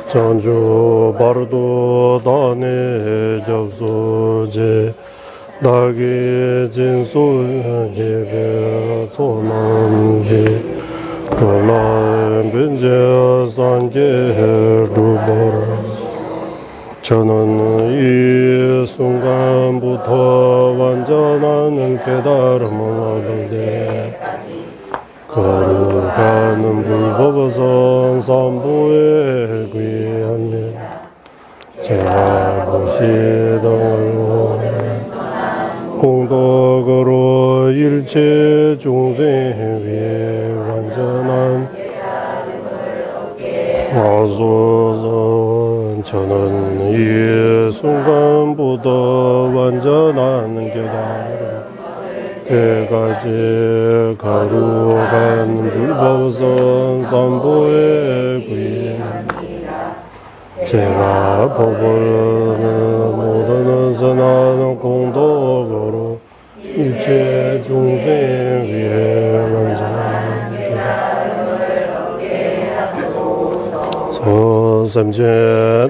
전주 바르도 다네 접수제 나게 진소 예배 소망게 그날 빈제 산게 루버 저는 이 순간부터 완전한 깨달음을 얻는데 거룩하는 불법선 삼부에 귀하면 제가 보시던 공덕으로 일체 중생 위에 완전한 하소서. 저는 이 순간보다 완전한 깨달음 때까지 거룩한 불법선 삼보에 구입니다. 제가 법을 모르는 선한 공덕으로 일체 중생 위에 완전한 서삼제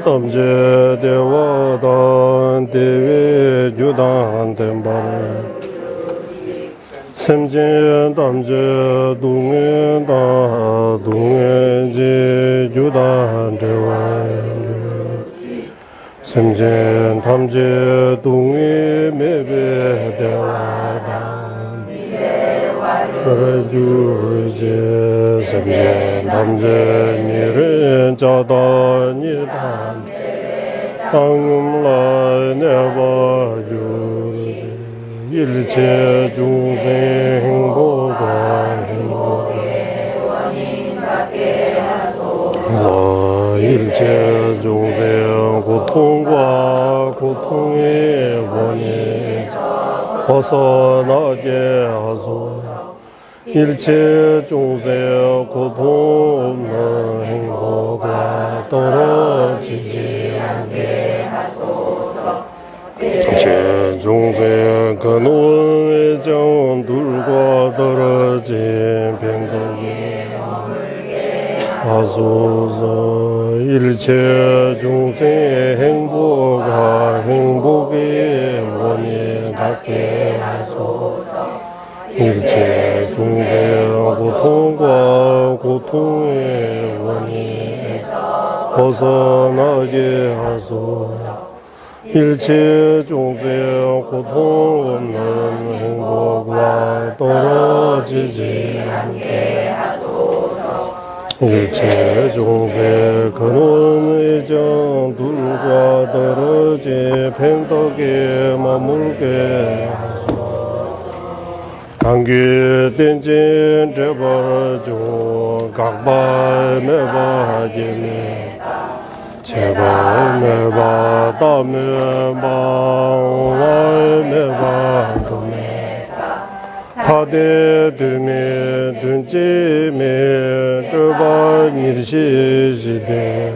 땀제 대화단 대외 유단 덴바를 샘제 땀제 동해다 동해제 유단 대화 샘제 땀제 동해 매배 대화다 유제 샘제 땀제 니른 자다 니단 땅음라 내바 유제 일체 중생 행복과 행복의 원인 같게 하소서. 일체 중생 고통과 고통의 원인에서 벗어나게 하소서. 일체 중생 고통 없는 행복과 떨어지지 않게 하소서. 일체 중생 근원의 정들과 떨어진 병덕에 머물게 하소서. 일체 중생의 행복과 행복의 원인 갖게 하소서. 일체 중생 고통과 고통의 원인에서 벗어나게 하소서. 일체 중생 고통 없는 행복과 떨어지지 않게 하소서. 일체 중생 근원의 정들과 떨어진 팽덕에 머물게 하소서. 강기 댄진 제벌중 각발 매바지미 제발 매바 다매바 와매바 도매바 타대 두매 둔지매 저발 일시시대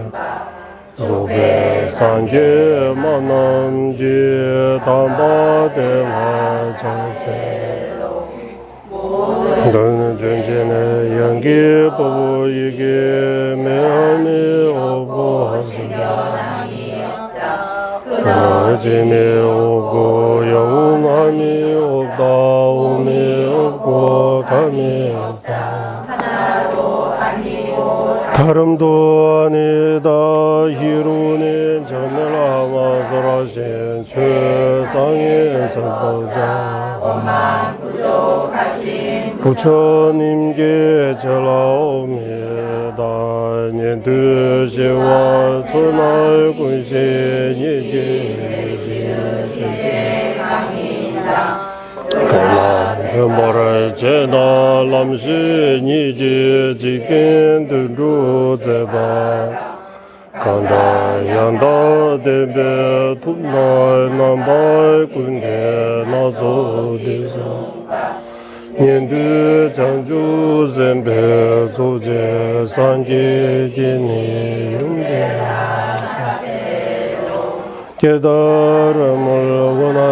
조배 산계 만남지 담바대와 자세 너는 전체는 연기 보고 이게 매함이 오고 하시다. 끊어짐이 오고 영원함이 없다. 오미 없고 감이 없다. 하나도 아니고 다름도 아니다. 희로는 전멸하와 설하신 최상의 선보자 오만 부족하신 부처님께 전하옵니다. 년드시와 천할 군신이게 제강이다. 그만 제나 람신이지 지킨 등주 제바 간다 양다 대배 톱날 남발 군대 나조디서 년드 장주 zembe 조제 산기기니 용대 깨달음을 원하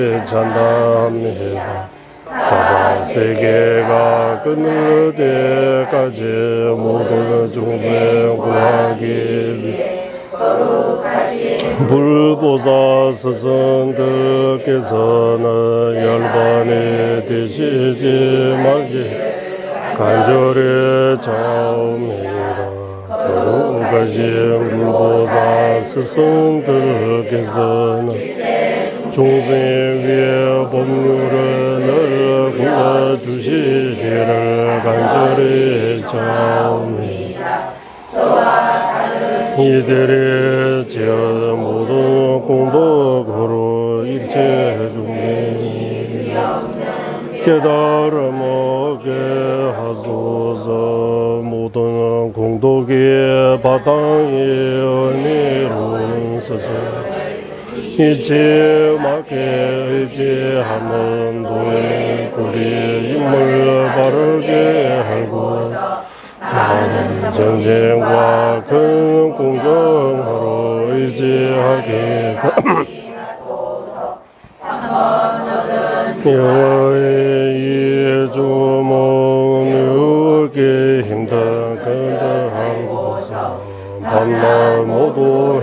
찬담합니다. 사바세계가 끊을 때까지 모든 중생 구하기 위해 불보사 스승들께서는 열반에 드시지 말게 간절히 차옵니다. 거룩하신 불보사 스승들께서는 중생 위에 법률을 늘 굴러주시기를 간절히 차옵니다. 이들의 지은 모든 공덕으로 일체 중생이 깨달음 얻게 하소서. 모든 공덕의 바탕이 은혜로운 스승 이치 맞게 의지하면 도에 우리 힘을 바르게 하고 많은 전쟁과 큰 공경으로 의지하게 여호와의 이주몸 육의 힘든 근대하고서 반날 모두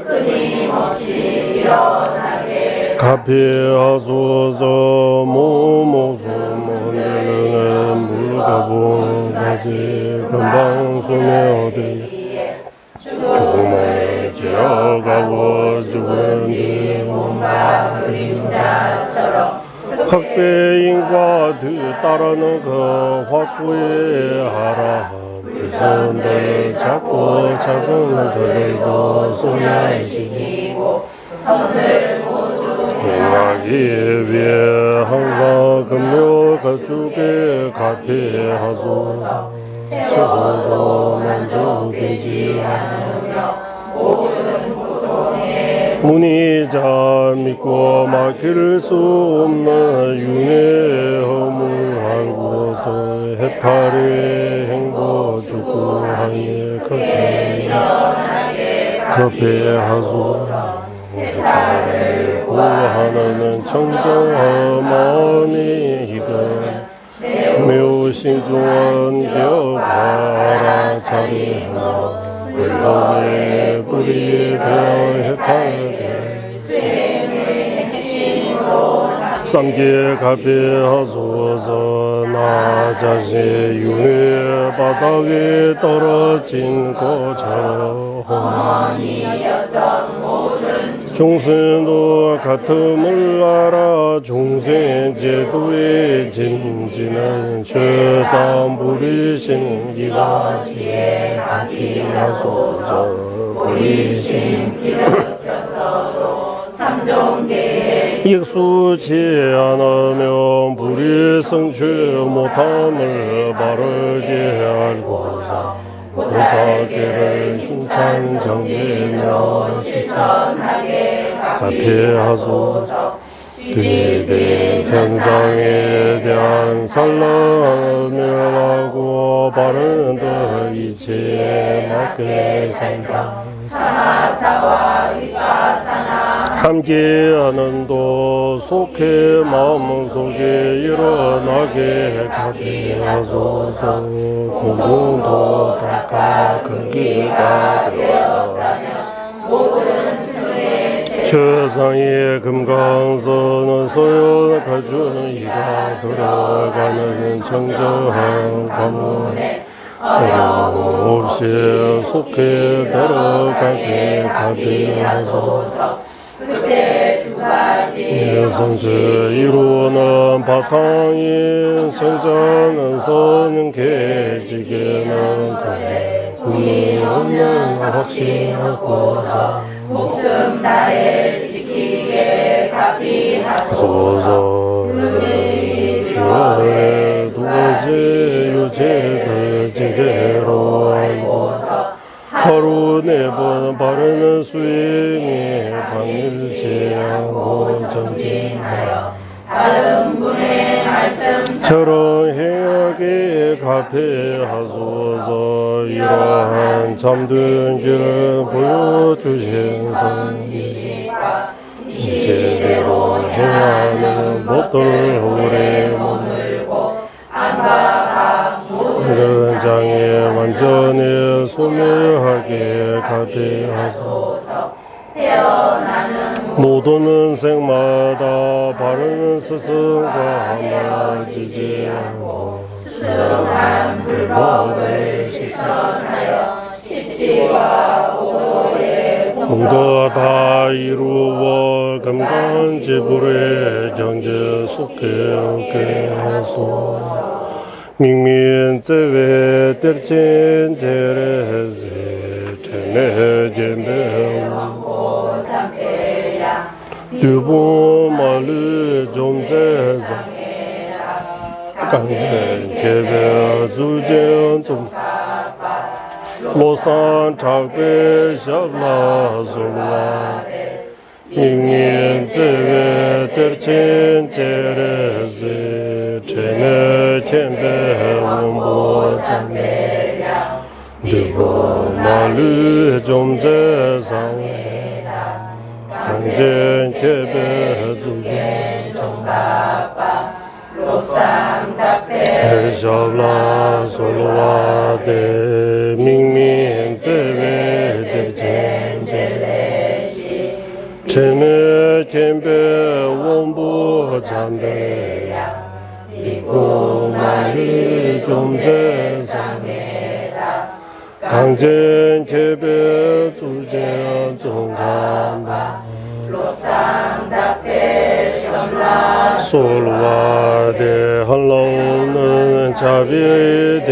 끊임없이 일어나게 가피하소서. 몸없음 흔들리는 물가본 가지 금방 소멸되어 죽음을 기어가고 죽은 뒤 몸과 그림자처럼 학배인과 뒤따르는 그 확부에 하라. 불선들 잡고 작은 들도 소멸시키고 선을 모두 행하기 위해 항상 금요 가축에 가피하소서. 최고도 만족되지 않으며 모든 고통에 문의자 믿고 막힐 수 없는 윤회 허물 알고서 해탈의 행보 주구하에 급해하소서. 해탈을 구하는 청정어머니 이건 매우 신중한 기억하라. 자리하며 불dom에 불이 되어 해탈되어 삼기에 가피하소서. 나 자신 윤회 바닥에 떨어진 것처럼 중생도 같음을 알아. 중생 제도의 진지는 최상 부리신 이가시에 가피하소서. 부리신 일으켰어도 삼종계에 익수치 않으면 불이 성취 못함을 바르게 알고서 보살계를 힘찬 정지며 실천하게 가피하소서. 비대 현상에 대한 산란을 바른 듯 이치에 맞게 산다. 사마타와 위파사나 함께하는 도 속해 마음속에 일어나게 가피하소서. 공공도 닦아 근기가 되었다면 모든 승의 최상의 금강선은 소연 가준 이가 들어가는 청정한 관문에 어려움 없이 속해 들어가게 가피하소서. 그때 두 가지 성체 이루는 바탕이 성자는 선 계지게는 꿈이 없는 확신하고서 목숨 다해 지키게 가피하소서. 그의 필요해 두 가지 유체를 제대로 알고서 하루 4번 바르는 수행에 방일치 않고 정진하여 다른 분의 말씀처럼 행하게 가피하소서. 이러한 잠든 길을 보여주신 성지시가 지시대로 행하는 법도를 오래 머물고 모든 장애 완전히 소멸하게 가게 하소서. 모든 생마다 바른 스승과 맞이지하고 수승한 불법을 실천하여 십지와 오도의 공도 다 이루어 금강지불의 경제 속에 얻게 하소서. 민민제외 들친 제레세 체내견배 두부 말르 좀제자 강제 개별 주제 좀 로산 작배 샤라 솔라 민민제외 들친 제레세 체내견배 원보자매야 두부 말르 좀제자 강제 개별 주제 정가바 로상답배 샤라 솔라데 민민제외 들젠젤레시 체내 켐배 원부 잠배야 이고 말이 좀제상에다 강제 개별 주제 정가바 솔와대 한라오는 자비의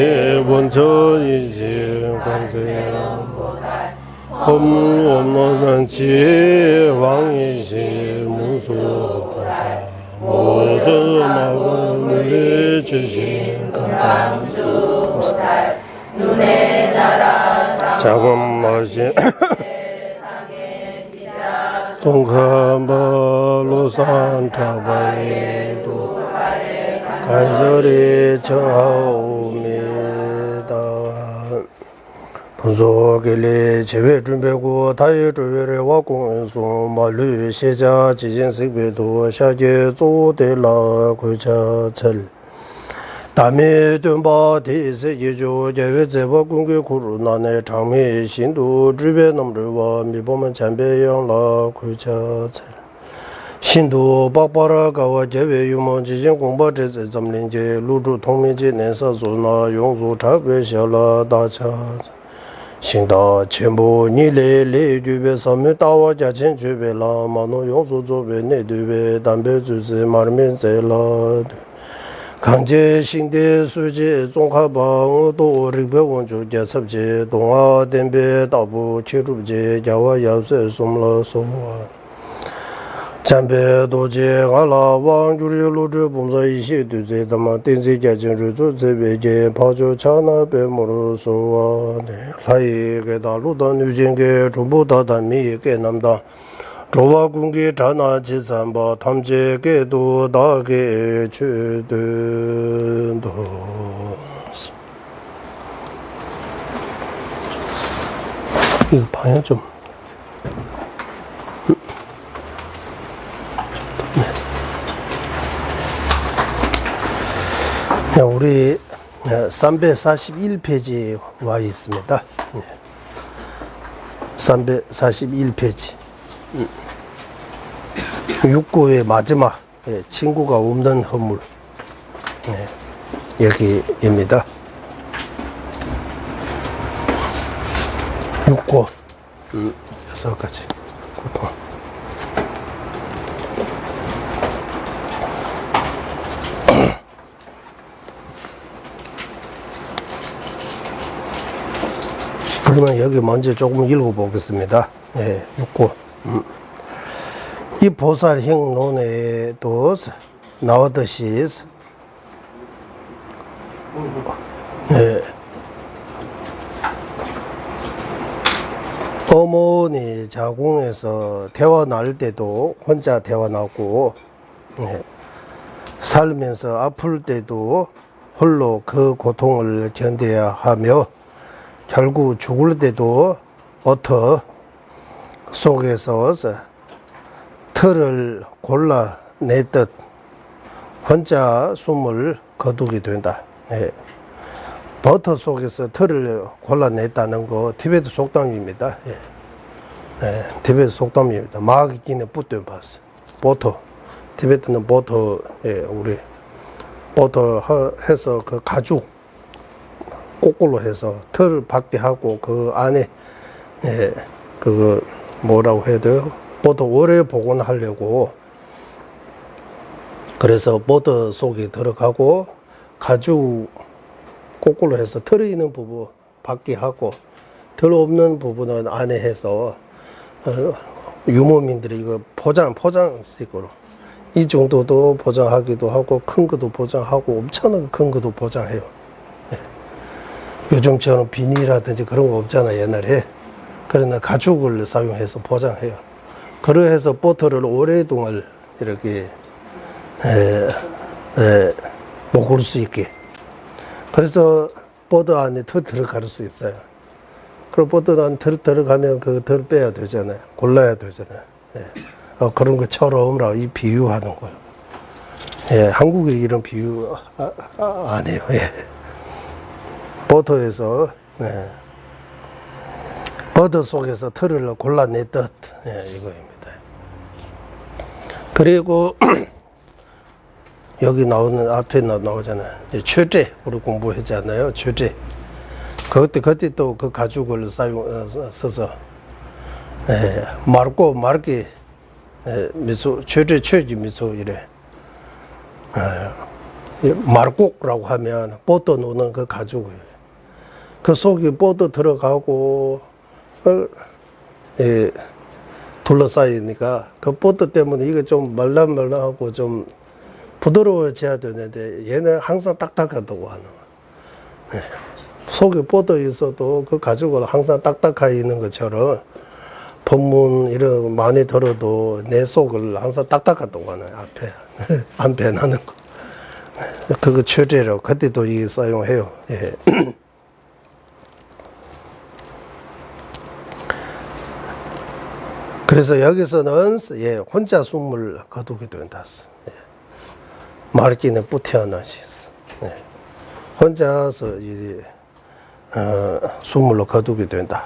대본처이지 관세음보살 험없는 지혜왕이시 무수보살 모든 마음을 물리주신 금강수보살 눈에 날아 자금마신 종한발로산 타바에도 간절히 청하옵니다. 분소길리 제외 준비고 다이 주외를 와공수 말루 세자 지진색배도 샤게 조대라 구자철 담이 든바 대세계조 제외 제바 공개 구루나네 장미 신도 주변 넘르와 미보면 참배영라 구자철 신도 박바라가와 제외 유먼 지진 공바 제제 점린제 루주 통민제 내사소나 용수 잡외셔라 다차 신다 전부 니레레 주베 섬에 따와 자친 주베라 마노 용수 조베 내두베 담배 주제 말면제라 강제 신대 수지 종합방 도릭배 원주 개섭지 동아 덴베 다부 치루지 야와 야세 숨러소와 잠배 도지 알라 왕주리 루주 봉사 이시 두제 담아 덴지 자진주 조제베게 파조 차나 베모로소와 라이게 다루다 뉴진게 중부다담이 깨남다 조와 공기 자나 지산바 탐제게도 나게 주든도 이거 방향 좀 우리 341페이지 와 있습니다. 341페이지 6구의 마지막 친구가 없는 허물 여기입니다. 6구 6가지 고통 그러면 여기 먼저 조금 읽어보겠습니다. 6구 이 보살 행론에도 나오듯이 어머니 자궁에서 태어날 때도 혼자 태어나고 살면서 아플 때도 홀로 그 고통을 견뎌야 하며 결국 죽을 때도 버터 속에서 털을 골라내듯 혼자 숨을 거두게 된다. 예. 버터 속에서 털을 골라냈다는 거 티베트 속담입니다. 예. 예. 티베트 속담입니다. 마기기는 붙들어 봤어. 버터. 티베트는 버터, 예, 우리 버터 해서 그 가죽 거꾸로 해서 털을 받게 하고 그 안에, 예, 그거 뭐라고 해야 돼요? 버터 오래 보관하려고. 그래서 버터 속에 들어가고 가죽 거꾸로 해서 털이 있는 부분 밖에 하고 털 없는 부분은 안에 해서 유목민들이 이거 포장식으로 이 정도도 포장하기도 하고 큰 것도 포장하고 엄청나게 큰 것도 포장해요. 예. 요즘처럼 비닐이라든지 그런 거 없잖아 옛날에. 그러나 가죽을 사용해서 포장해요. 그래서 버터를 오랫동안 이렇게 먹을 수 있게. 그래서 버터 안에 털 들어갈 수 있어요. 그럼 버터 안에 털 들어가면 그 털 빼야 되잖아요. 골라야 되잖아요. 예. 그런 것처럼 이 비유하는 거예요. 예, 한국에 이런 비유 안 해요. 예. 버터에서, 예. 버터 속에서 털을 골라냈듯, 예, 이거입니다. 그리고 여기 나오는 앞에 나오잖아요. 최제 우리 공부했잖아요. 최제 그때 또 그 가죽을 써서 맑게 미소 최지 미소 이래 말국라고 하면 버터 넣는 그 가죽을 그 속에 버터 들어가고 둘러싸이니까 그 버터 때문에 이게 좀 말랑말랑하고 좀 부드러워져야 되는데 얘는 항상 딱딱하다고 하는 거야. 속에 뻗어 있어도 그 가죽은 항상 딱딱하게 있는 것처럼 법문 이런 많이 들어도 내 속을 항상 딱딱하다고 하는 앞에 안 변하는 거. 그거 최제로 그때도 이 사용해요. 예. 그래서 여기서는 예, 혼자 숨을 거두게 된다. 예. 말기는 뿌태어나시 예. 혼자서 숨을 거두게 된다.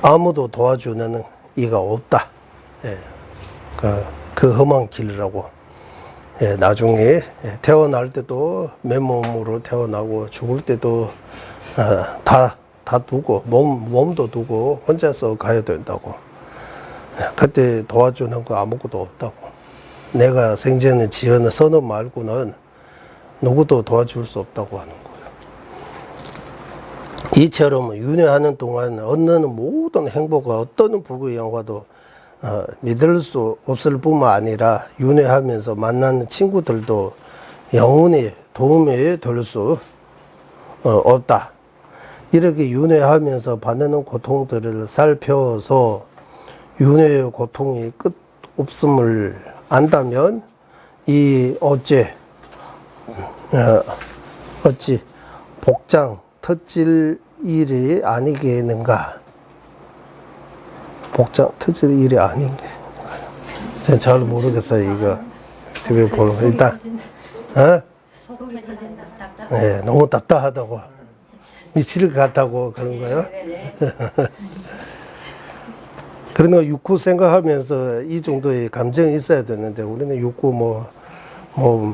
아무도 도와주는 이가 없다. 예. 그 험한 길이라고. 예, 나중에 태어날 때도 맨몸으로 태어나고 죽을 때도 다 두고 몸도 두고 혼자서 가야 된다고. 그때 도와주는 거 아무것도 없다고. 내가 생전에 지은 선업 말고는 누구도 도와줄 수 없다고 하는 거예요. 이처럼 윤회하는 동안 얻는 모든 행복과 어떤 불구의 영화도 믿을 수 없을 뿐만 아니라 윤회하면서 만나는 친구들도 영원히 도움이 될 수 없다. 이렇게 윤회하면서 받는 고통들을 살펴서 윤회의 고통이 끝 없음을 안다면 이 어찌 복장 터질 일이 아니겠는가? 복장 터질 일이 아닌가? 제가 잘 모르겠어요. 이거 TV 보는 거 일단 네, 너무 답답하다고 미칠 것 같다고 그런 거요. 그러나 육구 생각하면서 이 정도의 감정이 있어야 되는데 우리는 육구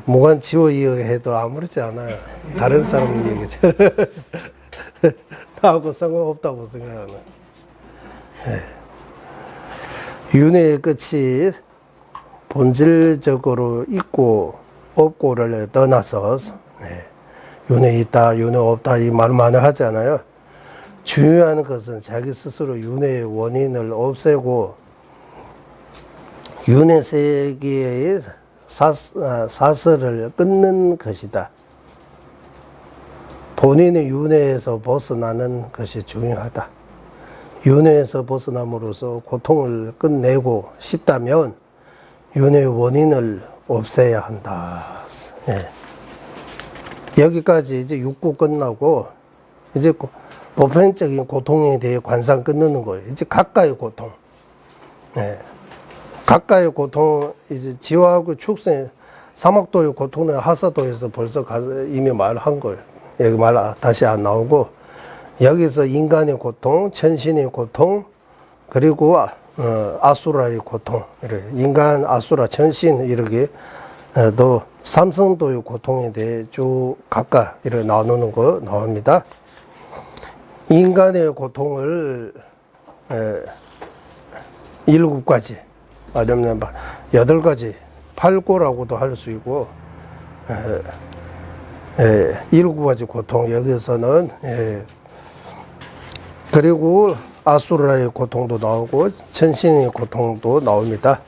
무관 지워 이야기해도 아무렇지 않아요. 다른 사람 얘기처럼 나하고 상관없다고 생각하는. 네. 윤회의 끝이 본질적으로 있고 없고를 떠나서 윤회 있다, 윤회 없다 이 말 많이 하잖아요. 중요한 것은 자기 스스로 윤회의 원인을 없애고 윤회 세계의 사슬을 끊는 것이다. 본인의 윤회에서 벗어나는 것이 중요하다. 윤회에서 벗어남으로써 고통을 끝내고 싶다면 윤회의 원인을 없애야 한다. 예. 여기까지 이제 육구 끝나고 이제 보편적인 고통에 대해 관상 끊는 거예요. 이제 가까이 고통. 예. 각가의 고통, 이제 지화하고 축생, 사막도의 고통은 하사도에서 벌써 이미 말한 거예요. 여기 다시 안 나오고, 여기서 인간의 고통, 천신의 고통, 그리고 아수라의 고통, 이렇게 인간, 아수라, 천신 이렇게 또 삼성도의 고통에 대해 쭉 각각 이렇게 나누는 거 나옵니다. 인간의 고통을 7가지, 아니면 8가지, 8고라고도 할 수 있고, 7가지 고통, 여기서는, 그리고 아수라의 고통도 나오고, 천신의 고통도 나옵니다.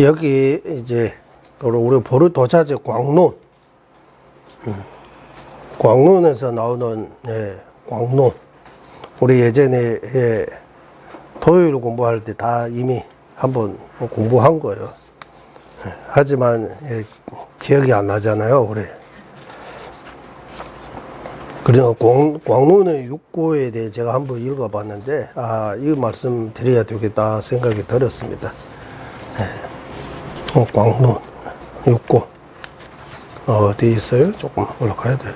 여기 이제 우리 보르도자제 광론, 광론에서 나오는 광론, 우리 예전에 토요일 공부할 때 다 이미 한번 공부한 거예요. 하지만 기억이 안 나잖아요, 우리. 그래서 광론의 6고에 대해 제가 한번 읽어봤는데, 이 말씀 드려야 되겠다 생각이 들었습니다. 광론 6고 어디 있어요? 조금 올라가야 돼요.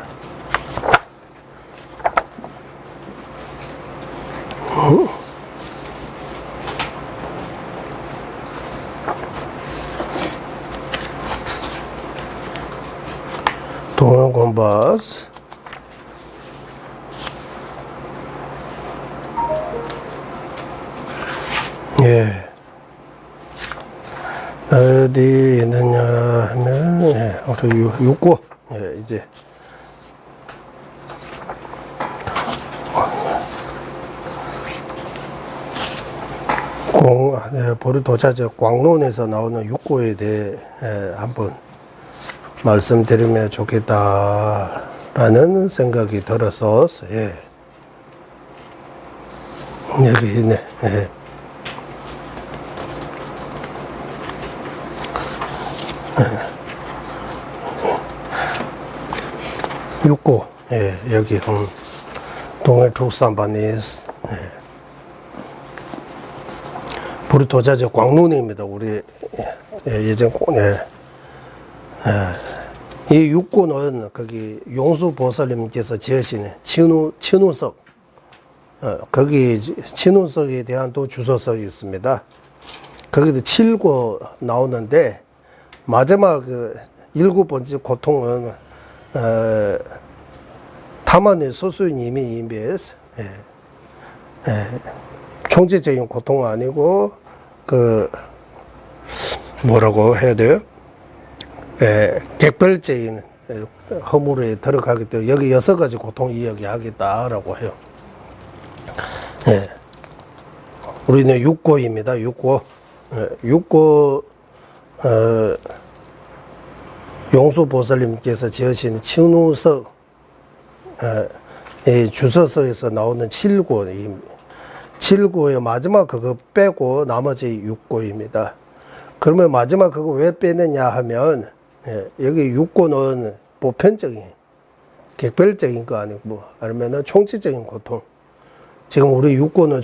동원 콤바스 어디 있느냐 하면, 6고, 이제. 보르도자제 광론에서 나오는 6고에 대해 한번 말씀드리면 좋겠다라는 생각이 들어서, 여기 있네. 6고, 여기, 동해 축산반이스, 보르도자제 광론입니다. 우리, 예전, 이 6고는 거기 용수보살님께서 지으신 친우석, 거기 친우석에 대한 또 주소석이 있습니다. 거기도 7고 나오는데, 마지막 7번째 고통은 타만의 소수님이 임비에서 총체적인 고통은 아니고 뭐라고 해야 돼요? 객별적인 허물에 들어가기 때문에 여기 6가지 고통 이야기하겠다라고 해요. 우리는 6고입니다. 6고. 6고 용수보살님께서 지으신 친우석, 주서서에서 나오는 7고입니다. 7고의 마지막 그거 빼고 나머지 6고입니다. 그러면 마지막 그거 왜 빼느냐 하면, 여기 6고는 보편적인, 객별적인 거 아니고, 아니면은 총체적인 고통. 지금 우리 6고는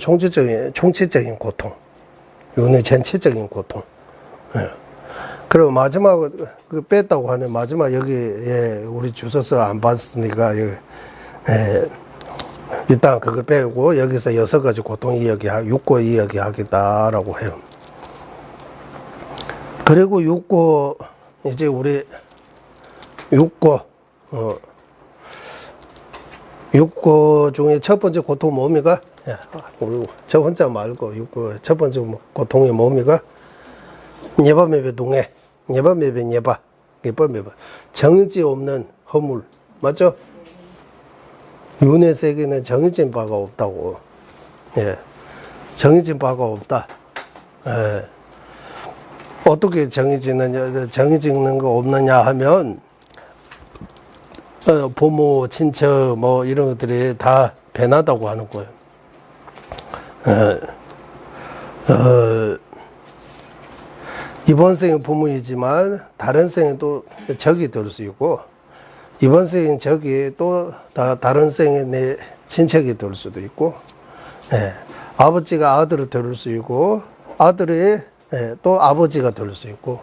총체적인 고통. 이거는 전체적인 고통. 그리고 마지막 그 뺐다고 하는 마지막 여기 우리 주소서 안 봤으니까 여기 일단 그거 빼고 여기서 6가지 고통 6고 이야기하겠다라고 해요. 그리고 6고 이제 우리 6고 6고 중에 첫 번째 고통 뭡니까? 우리 저 혼자 말고 6고 첫 번째 고통이 뭡니까? 예바메베 정지 없는 허물, 맞죠? 윤회 세계는 정해진 바가 없다고. 예. 정해진 바가 없다. 예. 어떻게 정해지는 거 없느냐 하면, 부모, 친척, 뭐, 이런 것들이 다 변하다고 하는 거예요. 이번 생은 부모이지만, 다른 생은 또 적이 될 수 있고, 이번 생인 적이 또 다른 생의 내 친척이 될 수도 있고, 예. 아버지가 아들을 될 수 있고, 아들이 또 아버지가 될 수 있고,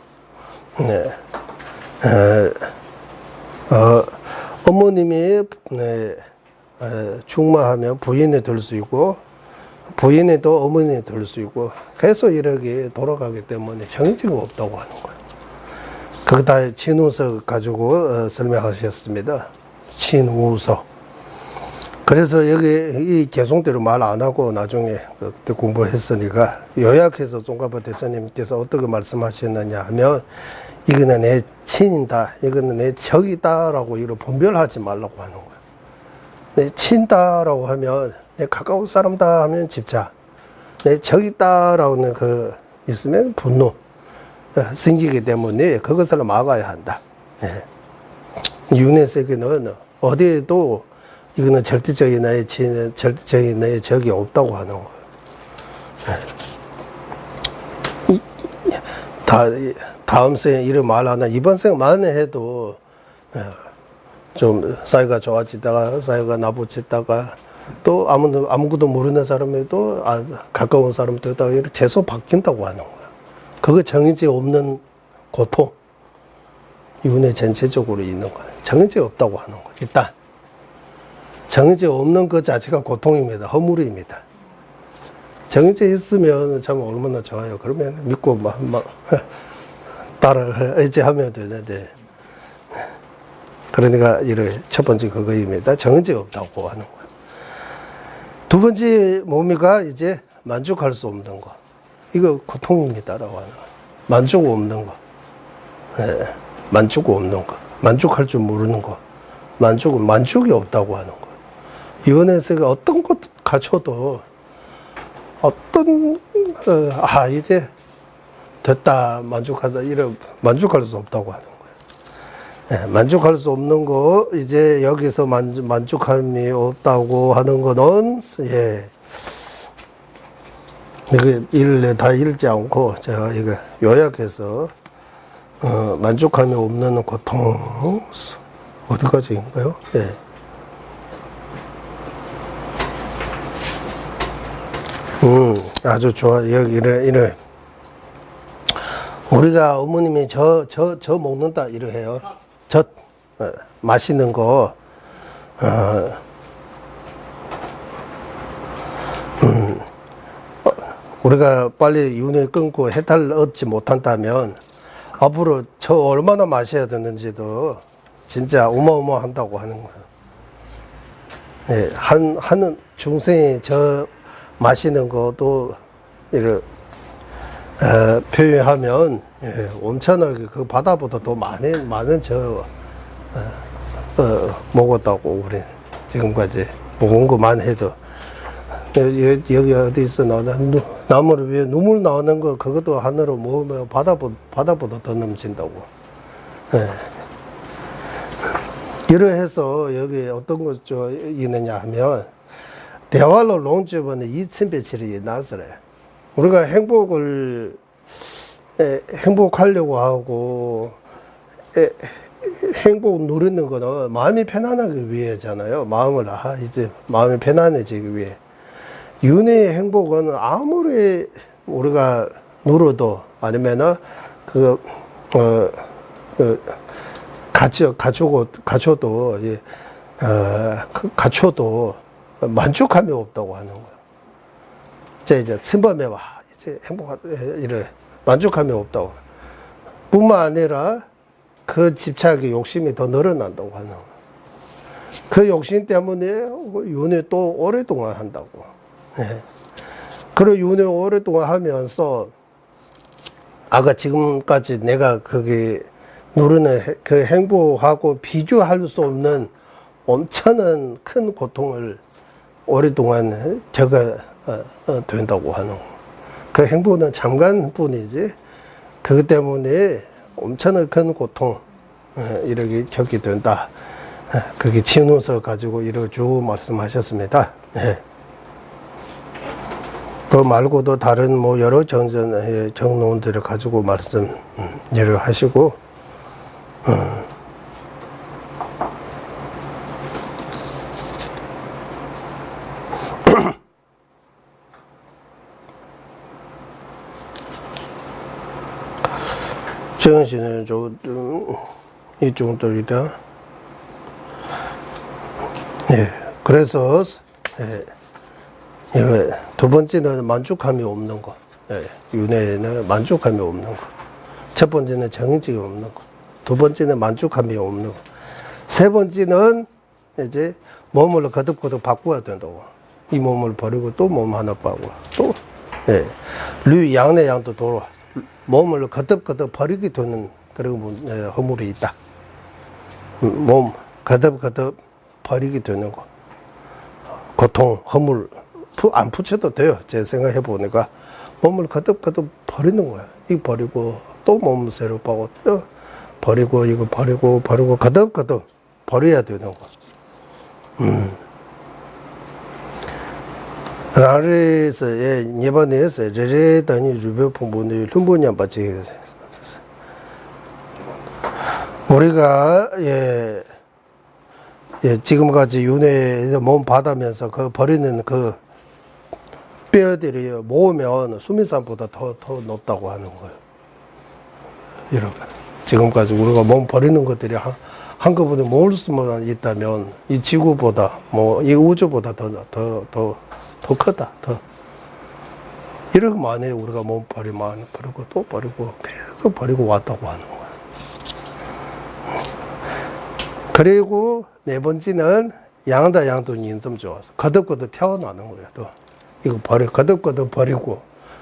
네. 어머님이 충마하면 부인이 될 수 있고, 부인이 또 어머니가 될 수 있고, 계속 이렇게 돌아가기 때문에 정해지가 없다고 하는 거예요. 그거 다 친우석 가지고 설명하셨습니다. 친우석. 그래서 여기 이 개송대로 말 안 하고 나중에 그때 공부했으니까 요약해서 종가보 대사님께서 어떻게 말씀하셨느냐 하면, 이거는 내 친이다, 이거는 내 적이다라고 이걸 분별하지 말라고 하는 거예요. 내 친다라고 하면, 내 가까운 사람다 하면 집착, 내 적이다라고는 그 있으면 분노 생기기 때문에 그것을 막아야 한다. 예. 윤회 세계는 어디에도 이거는 절대적인 나의 친, 절대적인 나의 적이 없다고 하는 거예요. 다음 생에 이런 말 하나, 이번 생만 해도 좀 사이가 좋아지다가 사이가 나쁘지다가 또 아무것도 모르는 사람에도 가까운 사람들도 이렇게 계속 바뀐다고 하는 거예요. 그거 정해지 없는 고통, 윤회 전체적으로 있는 거예요. 정해지 없다고 하는 거예요. 일단 정해지 없는 것 자체가 고통입니다. 허물입니다. 정해져 있으면 참 얼마나 좋아요. 그러면 믿고 막 따라 의지하면 되는데, 그러니까 이를 첫 번째 그거입니다. 정해져 없다고 하는 거예요. 두 번째 뭡니까? 이제 만족할 수 없는 거. 이거 고통입니다라고 하는 거예요. 만족 없는 거. 네. 만족 없는 거. 만족할 줄 모르는 거. 만족이 없다고 하는 거예요. 이혼에서 어떤 것 갖춰도 이제 됐다, 만족하다, 이런 만족할 수 없다고 하는 거예요. 예, 만족할 수 없는 거, 이제 여기서 만족함이 없다고 하는 거는, 예, 이거 다 읽지 않고 제가 이거 요약해서, 만족함이 없는 고통, 어디까지인가요? 예. 아주 좋아. 여기 이래. 우리가 어머님이 저 먹는다 이래 해요. 맛있는 거. 우리가 빨리 윤회 끊고 해탈을 얻지 못한다면 앞으로 저 얼마나 마셔야 되는지도 진짜 어마어마한다고 하는 거예요. 예, 하는 중생이 저 마시는 것도 이를 표현하면, 예, 엄청나게 그 바다보다 더 많은 먹었다고 우리 지금까지 먹은 것만 해도. 여기 어디 있어 나무를 위에 눈물 나오는 거, 그것도 하늘로 먹으면 바다보다 더 넘친다고. 예. 이러해서 여기 어떤 것 있느냐 하면, 대화로 롱주번에 2000배치를 나서래. 우리가 행복하려고 하고, 행복 누리는 거는 마음이 편안하기 위해잖아요. 이제 마음이 편안해지기 위해. 윤회의 행복은 아무리 우리가 누려도, 아니면은, 갖춰도 만족감이 없다고 하는 거예요. 이제 침범해 와. 이제 이래. 만족감이 없다고. 뿐만 아니라 그 집착의 욕심이 더 늘어난다고 하는 거예요. 그 욕심 때문에 윤회 또 오랫동안 한다고. 네. 그리고 윤회 오랫동안 하면서, 아까 지금까지 내가 거기 누르는 그 행복하고 비교할 수 없는 엄청난 큰 고통을 오랫동안 겪어 된다고 하는 그 행복은 잠깐뿐이지 그것 때문에 엄청난 큰 고통 이렇게 겪게 된다. 그게 진원서 가지고 이렇게 쭉 말씀하셨습니다. 그 말고도 다른 뭐 여러 정론들을 가지고 말씀 예를 하시고 정신은 이 정도이다. 그래서 두 번째는 만족함이 없는 거. 윤회는 만족함이 없는 거. 첫 번째는 정의직이 없는 거. 두 번째는 만족함이 없는 거. 세 번째는 이제 몸을 거듭거듭 바꿔야 된다고. 이 몸을 버리고 또 몸 하나 빠고 또 양내양도 돌아. 몸을 거듭거듭 버리게 되는 그런 허물이 있다. 몸 거듭거듭 버리게 되는 거. 고통, 허물 안 붙여도 돼요. 제 생각해 보니까 몸을 거듭거듭 버리는 거야. 이거 버리고 또 몸을 새로 빠고 또 버리고 이거 버리고 거듭거듭 버려야 되는 거. 그래서 이번에서 제대로 주변 부분을 훈련한 바지. 우리가 지금까지 윤회에서 몸 받으면서 그 버리는 그 뼈들이 모으면 수민산보다 더 높다고 하는 거예요. 여러분, 지금까지 우리가 몸 버리는 것들이 한꺼번에 모을 수만 있다면 이 지구보다 이 우주보다 더 크다. 이렇게 많이 우리가 몸 버리고 또 버리고 계속 버리고 왔다고 하는 거예요. 그리고 네 번째는 양도 인좀 좋아서 거듭거듭 태어나는 거예요. 또 이거 거듭거듭 버리고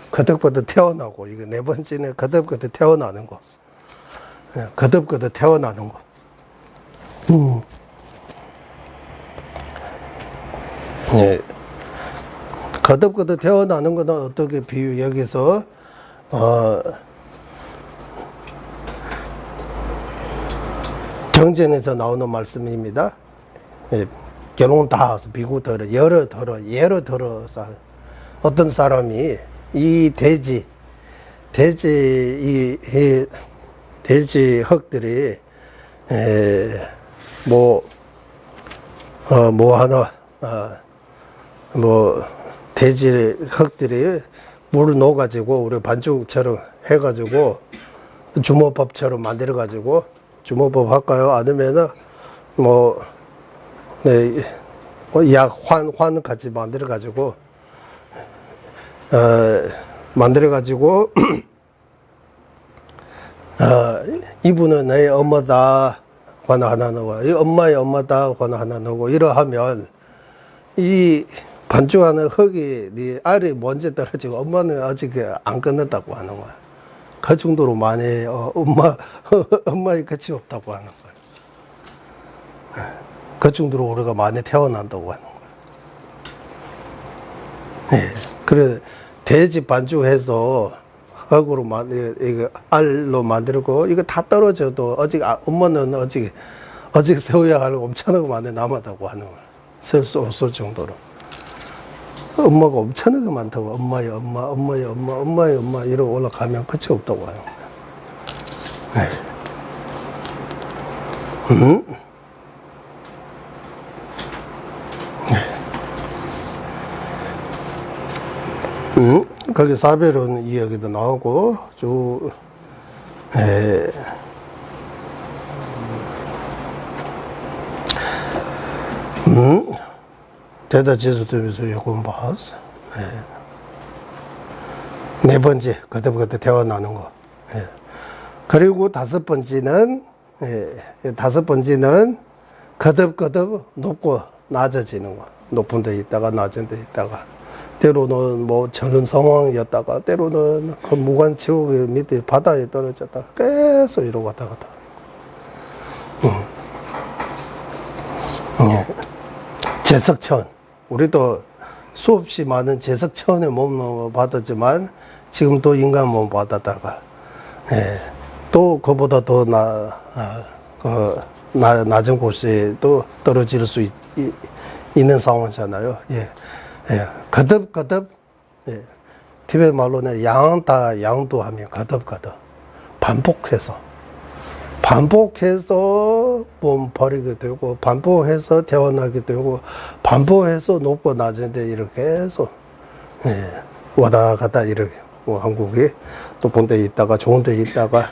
거듭거듭 태어나고 이거 네 번째는 거듭거듭 태어나는 거. 거듭거듭 태어나는 거. 거듭거듭 태어나는 거는 어떻게 여기서 경전에서 나오는 말씀입니다. 결혼 다 비고 예를 들어서 어떤 사람이 이 돼지 흙들이 돼지 흙들이 물을 넣어가지고 우리 반죽처럼 해가지고 주먹밥처럼 만들어가지고 주먹밥 할까요? 아니면은 환 같이 만들어가지고 이분은 내 엄마다 관 하나 넣어, 이 엄마의 엄마다 관 하나 넣고 이러하면 이 반죽하는 흙이 네 알이 먼저 떨어지고 엄마는 아직 안 끝났다고 하는 거야. 그 정도로 많이 엄마의 끝이 없다고 하는 거야. 그 정도로 우리가 많이 태어난다고 하는 거야. 그래 돼지 반죽해서 흙으로 이거 알로 만들고 이거 다 떨어져도 엄마는 아직 세워야 할 엄청나게 많이 남았다고 하는 거야. 세울 수 없을 정도로. 엄마가 엄청나게 많다고. 엄마의 엄마 이러고 올라가면 끝이 없다고 하는 거야. 거기 사별은 이야기도 나오고 쭉 대다 제수도에서 요건 봤어. 네 번째 그때부터 태어나는 거. 그리고 다섯 번째는 거듭거듭 높고 낮아지는 거. 높은 데 있다가 낮은 데 있다가 때로는 저런 상황이었다가 때로는 그 무관 지옥 밑에 바다에 떨어졌다가 계속 이러고 왔다 갔다. 예. 제석천. 우리도 수없이 많은 제석천의 몸을 받았지만 지금 또 인간 몸 받았다가 예. 또 그보다 더 낮은 곳에 또 떨어질 수 있는 상황이잖아요. 예. 예. 거듭 예. 티베트 말로는 양도하면 거듭 반복해서 몸 버리게 되고 반복해서 태어나게 되고 반복해서 높고 낮은데 이렇게 해서 예. 왔다 갔다 이렇게 뭐 한국에 높은 데 있다가 좋은 데 있다가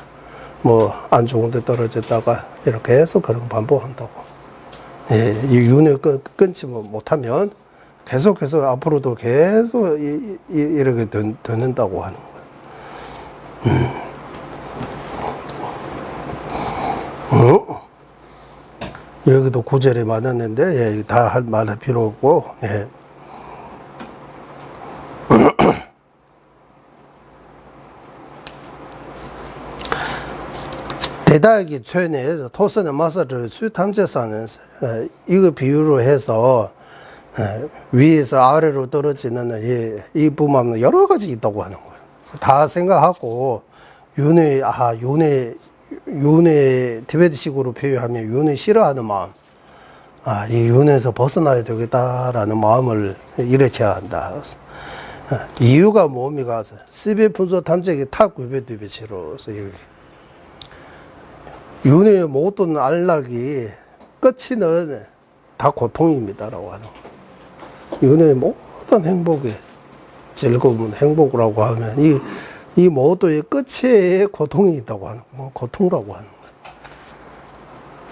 뭐 안 좋은 데 떨어졌다가 이렇게 해서 그런 거 반복한다고. 예. 이 윤을 끊지 못하면 계속해서 앞으로도 계속 이렇게 되는다고 하는 거예요. 여기도 구절이 많았는데 예, 다 할 말할 필요 없고 예. 대다기 최내에서 토선의 마사를 수탐제사는 이거 비유로 해서 위에서 아래로 떨어지는 이 부분은 여러 가지 있다고 하는 거예요. 다 생각하고 윤회 티베트식으로 표현하면 윤회 싫어하는 마음, 이 윤회에서 벗어나야 되겠다라는 마음을 일으켜야 한다. 이유가 뭡니까? 시베 분소 탐색이 탑 구베 뒤비치로서 윤회의 모든 안락이 끝이는 다 고통입니다라고 하는 거예요. 윤회의 모든 행복의 즐거움은 행복이라고 하면 이 모두의 끝에 고통이 있다고 하는 거, 고통이라고 하는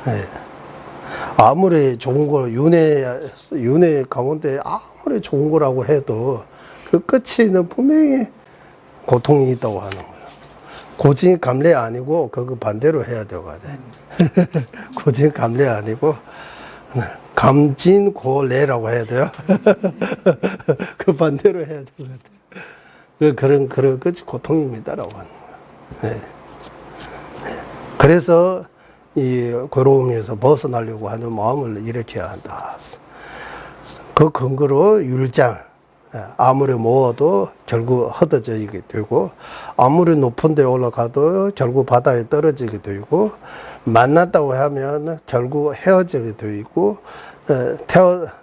거예요. 네. 아무리 좋은 걸 윤회 가운데 아무리 좋은 거라고 해도 그 끝에는 분명히 고통이 있다고 하는 거예요. 고진감래 아니고 그거 반대로 해야 되거든. 고진감래 아니고 감진고래라고 해야 돼요. 그 반대로 해야 되거든. 그런 끝이 고통입니다라고 하는 거예요. 네. 그래서 이 괴로움에서 벗어나려고 하는 마음을 일으켜야 한다. 그 근거로 율장, 아무리 모아도 결국 흩어지게 되고 아무리 높은 데 올라가도 결국 바다에 떨어지게 되고 만났다고 하면 결국 헤어지게 되고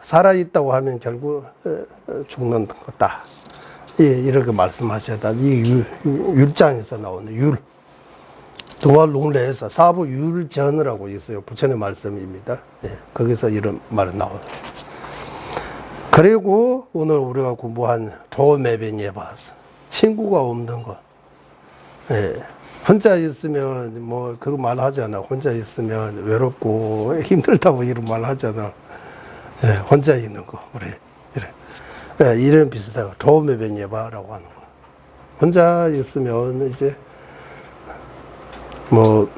살아있다고 하면 결국 죽는 거다. 이렇게 말씀하셔야 다. 이 율장에서 나오는 율. 동화롱래에서 사부 율전이라고 있어요. 부처의 말씀입니다. 거기서 이런 말이 나오는. 그리고 오늘 우리가 공부한 도매변에 봐서 친구가 없는 거. 혼자 있으면 뭐 그거 말하잖아. 혼자 있으면 외롭고 힘들다고 이런 말 하잖아. 혼자 있는 거 우리 이래. 이런 비슷하고 도매변에 봐라고 하는 거. 혼자 있으면 이제 뭐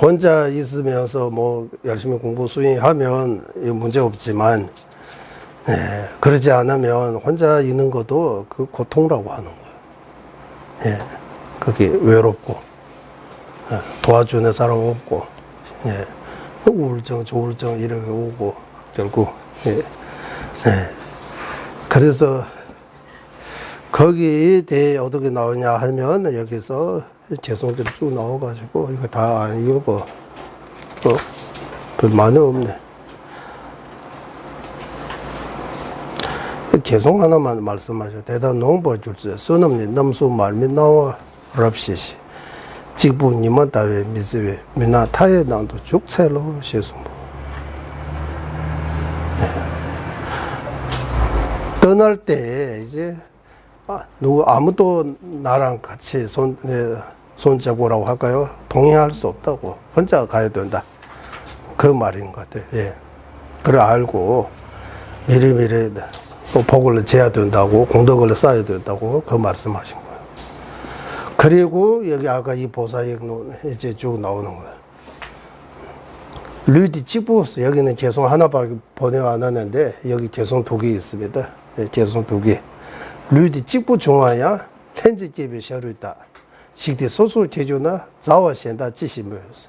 혼자 있으면서 뭐 열심히 공부 수행하면 문제 없지만 그러지 않으면 혼자 있는 것도 그 고통이라고 하는 거예요. 그게 외롭고 도와주는 사람 없고 우울증, 조울증 이렇게 오고 결국 그래서 거기에 대해 어떻게 나오냐 하면 여기서 개성들이 쭉 나와가지고 이거 다 안 읽어. 별 많이 없네. 개성 하나만 말씀하셔. 대단 농보 줄지. 쓰놈니 넘수 말미 나와 랍시시. 직부 니만 다외 미즈외 미나 타에 난도 죽체로 시승부. 떠날 때 이제 아무도 나랑 같이 손잡고라고 할까요? 동행할 수 없다고. 혼자 가야 된다. 그 말인 것 같아요. 그래 알고 미리미리 또 복을 재야 된다고, 공덕을 쌓아야 된다고 그 말씀하신 거예요. 그리고 여기 아까 이 보사역 이제 쭉 나오는 거예요. 류디 찍부스 여기는 개성 하나밖에 보내 안 하는데 여기 개성 두 개 있습니다. 개성 두 개. 류디 찍부 중화야 현지집에 셔루 있다. 식대 소수 제조나 자와 현다 지시 모였어.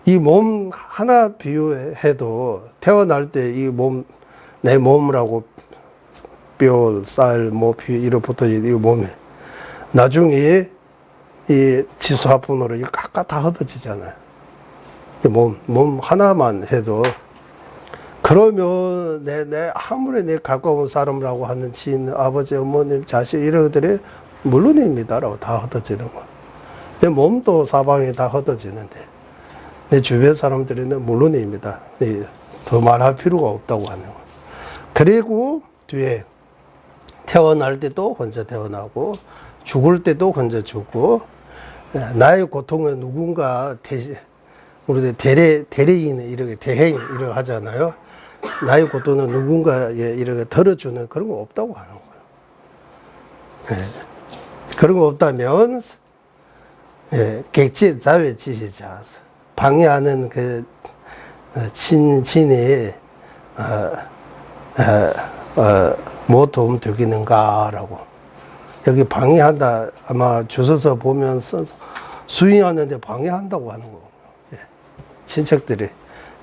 이 몸 하나 비유해도 태어날 때 이 몸, 내 몸이라고 뼈, 쌀, 뭐, 이런 붙어 있는 이 몸에 나중에 이 지수화분으로 이거 각각 다 흩어지잖아요. 이 몸 하나만 해도 그러면 내 아무리 내 가까운 사람이라고 하는 지인, 아버지, 어머님, 자식 이런 것들이 물론입니다라고 다 흩어지는 거야. 내 몸도 사방에 다 흩어지는데 내 주변 사람들은 물론입니다. 더 말할 필요가 없다고 하는 거야. 그리고 뒤에 태어날 때도 혼자 태어나고 죽을 때도 혼자 죽고 나의 고통은 누군가 우리 대리인 이렇게 대행 이렇게 하잖아요. 나의 고통은 누군가 이렇게 덜어주는 그런 거 없다고 하는 거예요. 그런 거 없다면 객지 자외 지시자 방해하는 그 친이 뭐 도움 되겠는가라고. 여기 방해한다. 아마 주소서 보면 수행하는데 방해한다고 하는 거예요. 친척들이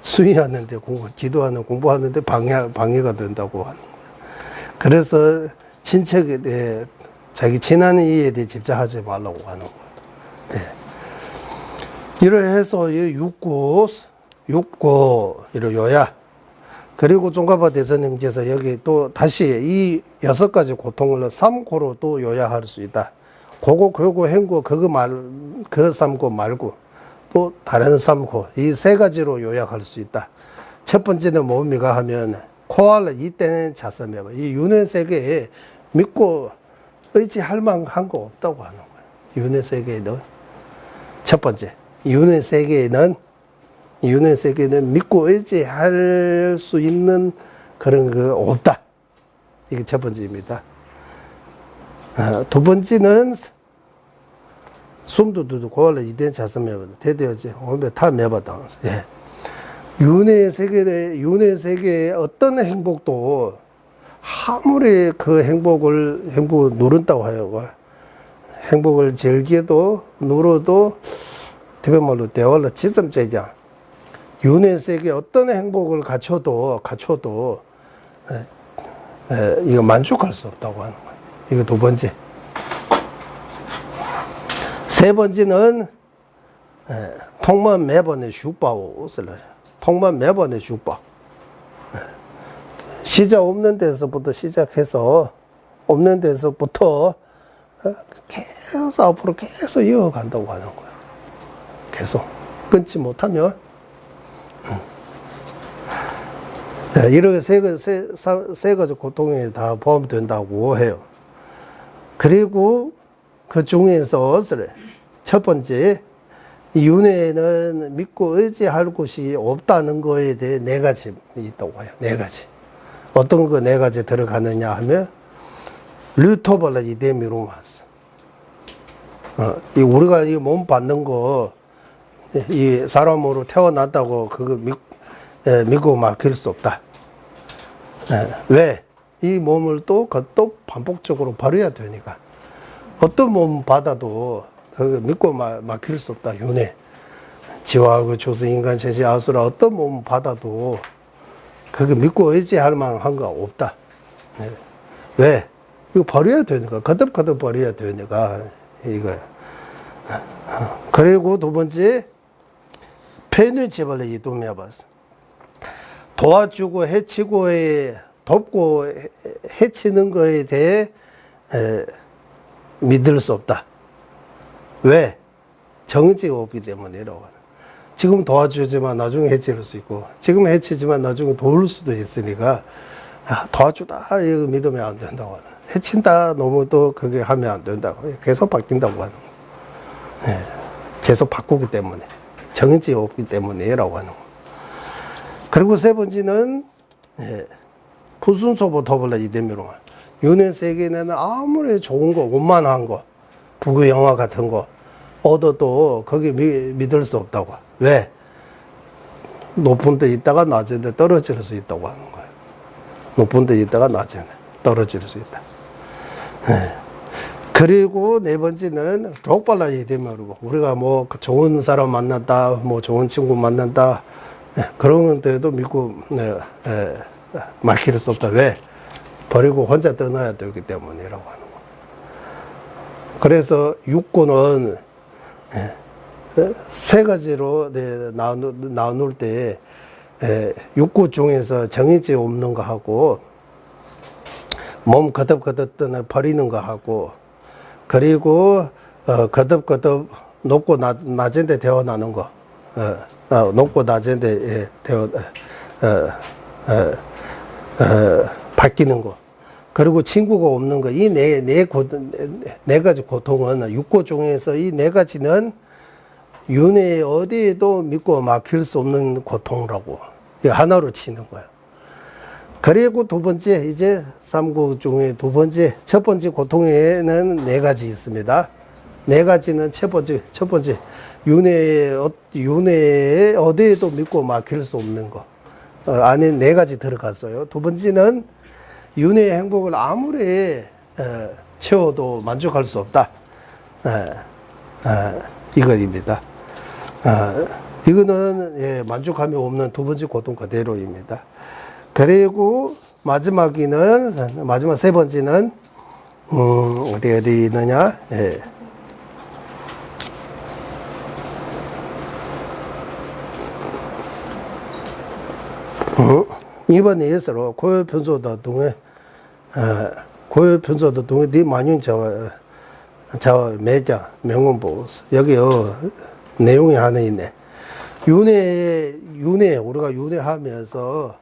수행하는데 기도하는 공부하는데 방해가 된다고 하는 거예요. 그래서 친척에 자기 친한 이에 대해 집착하지 말라고 하는 거예요. 이러해서 이 육고 이런 요야. 그리고 종가바 대선님께서 여기 또 다시 이 6가지 고통을 3고로 또 요약할 수 있다. 고고, 교고, 행고, 그 3고 말고 또 다른 3고 이 3가지로 요약할 수 있다. 첫 번째는 뭡니까 하면 코알라 이때는 자선해봐. 이 윤회 세계에 믿고 의지할 만한 거 없다고 하는 거예요. 윤회 세계에는 첫 번째 윤회 세계에는 믿고 의지할 수 있는 그런 거 없다. 이게 첫 번째입니다. 두 번째는 숨도 두도 고알라 이된 자선 매버다. 대대어지 오늘 다 매버다. 예. 윤회 세계의 어떤 행복도 아무리 그 행복을 누른다고 해요. 행복을 즐겨도 누려도 대변말로 대화를 지점제자. 윤회 세계 어떤 행복을 갖춰도 이거 만족할 수 없다고 하는 거예요. 이거 두 번째. 세 번째는 통만 매번에 슈바오 옷을 통만 매번에 슈바. 시작 없는 데서부터 시작해서 없는 데서부터 계속 앞으로 계속 이어간다고 하는 거예요. 계속 끊지 못하면 이렇게 세 가지 고통에 다 포함된다고 해요. 그리고 그 중에서 첫 번째 윤회에는 믿고 의지할 곳이 없다는 거에 대해 4가지 있다고 해요. 4가지. 어떤 거 4가지 들어가느냐 하면 류토벌라 이데미로마스. 우리가 이 몸 받는 거 이 사람으로 태어났다고 그거 믿고 맡길 수 없다. 왜? 이 몸을 또 반복적으로 버려야 되니까. 어떤 몸 받아도 그거 믿고 맡길 수 없다. 윤회. 지화하고 조수 인간 제시 아수라 어떤 몸 받아도 그거 믿고 의지할 만한 거 없다. 왜? 이거 버려야 되니까. 거듭 버려야 되니까. 이거. 그리고 두 번째, 폐뇌 제발에 이동해봤어. 도와주고 돕고 해치는 거에 대해 믿을 수 없다. 왜? 정지가 없기 때문이라고. 지금 도와주지만 나중에 해칠 수 있고, 지금 해치지만 나중에 도울 수도 있으니까, 도와주다, 이거 믿으면 안 된다고 하는. 해친다, 너무 또 그게 하면 안 된다고. 계속 바뀐다고 하는 거. 계속 바꾸기 때문에. 정지 없기 때문이라고 하는 거. 그리고 세 번째는, 부순소보 더블라 이데미로. 윤회 세계에는 아무리 좋은 거, 원만한 거, 부귀 영화 같은 거, 얻어도 거기 믿을 수 없다고. 왜? 높은 데 있다가 낮은 데 떨어질 수 있다고 하는 거예요. 높은 데 있다가 낮은 데 떨어질 수 있다. 그리고 네 번째는 족발라야 되면 우리가 뭐 좋은 사람 만난다, 뭐 좋은 친구 만난다, 그런 데도 믿고 맡길 수 없다. 왜? 버리고 혼자 떠나야 되기 때문이라고 하는 거. 그래서 육고는 세 가지로 나눌 때 육고 중에서 정해져 없는 거 하고 몸 거듭거듭 떠나 버리는 거 하고 그리고 거듭거듭 높고 낮은 데 태어나는 거 높고 낮은 데 바뀌는 거 그리고 친구가 없는 거 이 네 가지 고통은 육고 중에서 이 네 가지는 윤회 어디에도 믿고 맡길 수 없는 고통이라고 하나로 치는 거예요. 그리고 두 번째 이제 삼고 중에 첫 번째 고통에는 네 가지 있습니다. 네 가지는 첫 번째 윤회에 어디에도 믿고 맡길 수 없는 거 안에 네 가지 들어갔어요. 두 번째는 윤회의 행복을 아무리 채워도 만족할 수 없다. 이거입니다. 이거는 만족함이 없는 두 번째 고통 그대로입니다. 그리고 마지막 세 번째는 어디 있느냐? 이번 예서로 고요편소다 동에 네 만윤 자와 매자 명언보스 여기요 내용이 하나 있네. 윤회 우리가 윤회하면서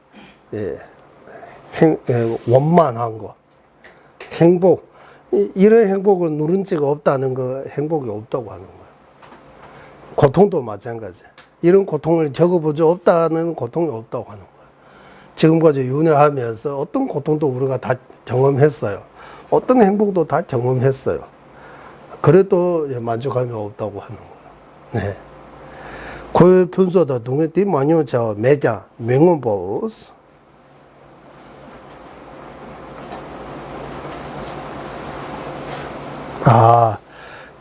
원만한 거 행복 이런 행복을 누른 적이 없다는 거 행복이 없다고 하는 거야. 고통도 마찬가지. 이런 고통을 적어보지 없다는 고통이 없다고 하는 거야. 지금까지 윤회하면서 어떤 고통도 우리가 다 경험했어요. 어떤 행복도 다 경험했어요. 그래도 만족함이 없다고 하는 거야. 네. 고요 편소다 동에 띠마뇨자 매자 명언보스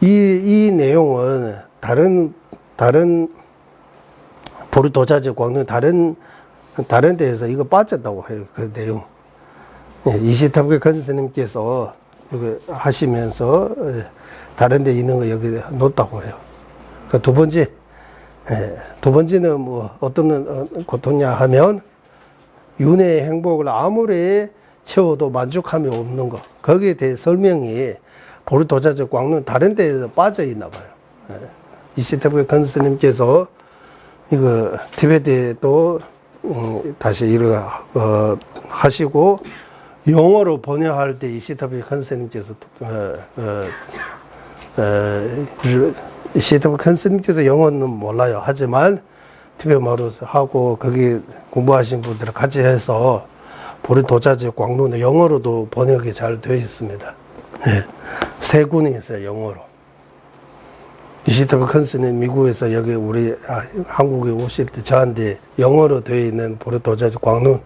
이 내용은 다른 보르도자제 광는 다른 데에서 이거 빠졌다고 해요. 그 내용. 이시탑계 권스님께서 이거 하시면서 다른 데 있는 거 여기 놓았다고 해요. 그 두 번째는 뭐 어떤 고통이냐 하면 윤회의 행복을 아무리 채워도 만족함이 없는 거. 거기에 대해 설명이 보르도자제 광는 다른 데에서 빠져 있나 봐요. 이시탑계 권스님께서 이거 티베트에도 다시 일을 하시고 영어로 번역할 때 이시타비 컨스님께서 이시타비 컨스님께서 영어는 몰라요. 하지만 티베트말로 하고 거기 공부하신 분들 같이 해서 보르도자제 광론은 영어로도 번역이 잘 되어 있습니다. 세 군이 있어요. 영어로. 이시타비 컨스님 미국에서 여기 우리 한국에 오실 때 저한테 영어로 되어 있는 보르도자제 광론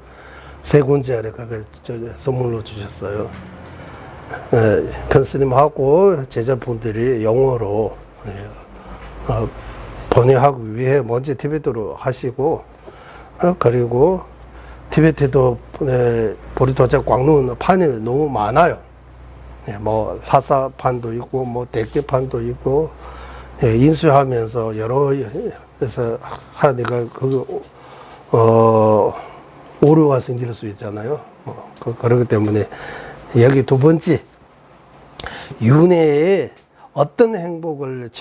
세 군짜리 그거 선물로 주셨어요. 컨스님하고 제자분들이 영어로 번역하기 위해 먼저 티베트로 하시고 그리고 티베트도 보르도자제 광론 판이 너무 많아요. 뭐 사사판도 있고 뭐 대개판도 있고 인수하면서 여러 에서 하니까 오류가 생길 수 있잖아요. 그렇기 때문에 여기 두 번째 윤회에 어떤 행복을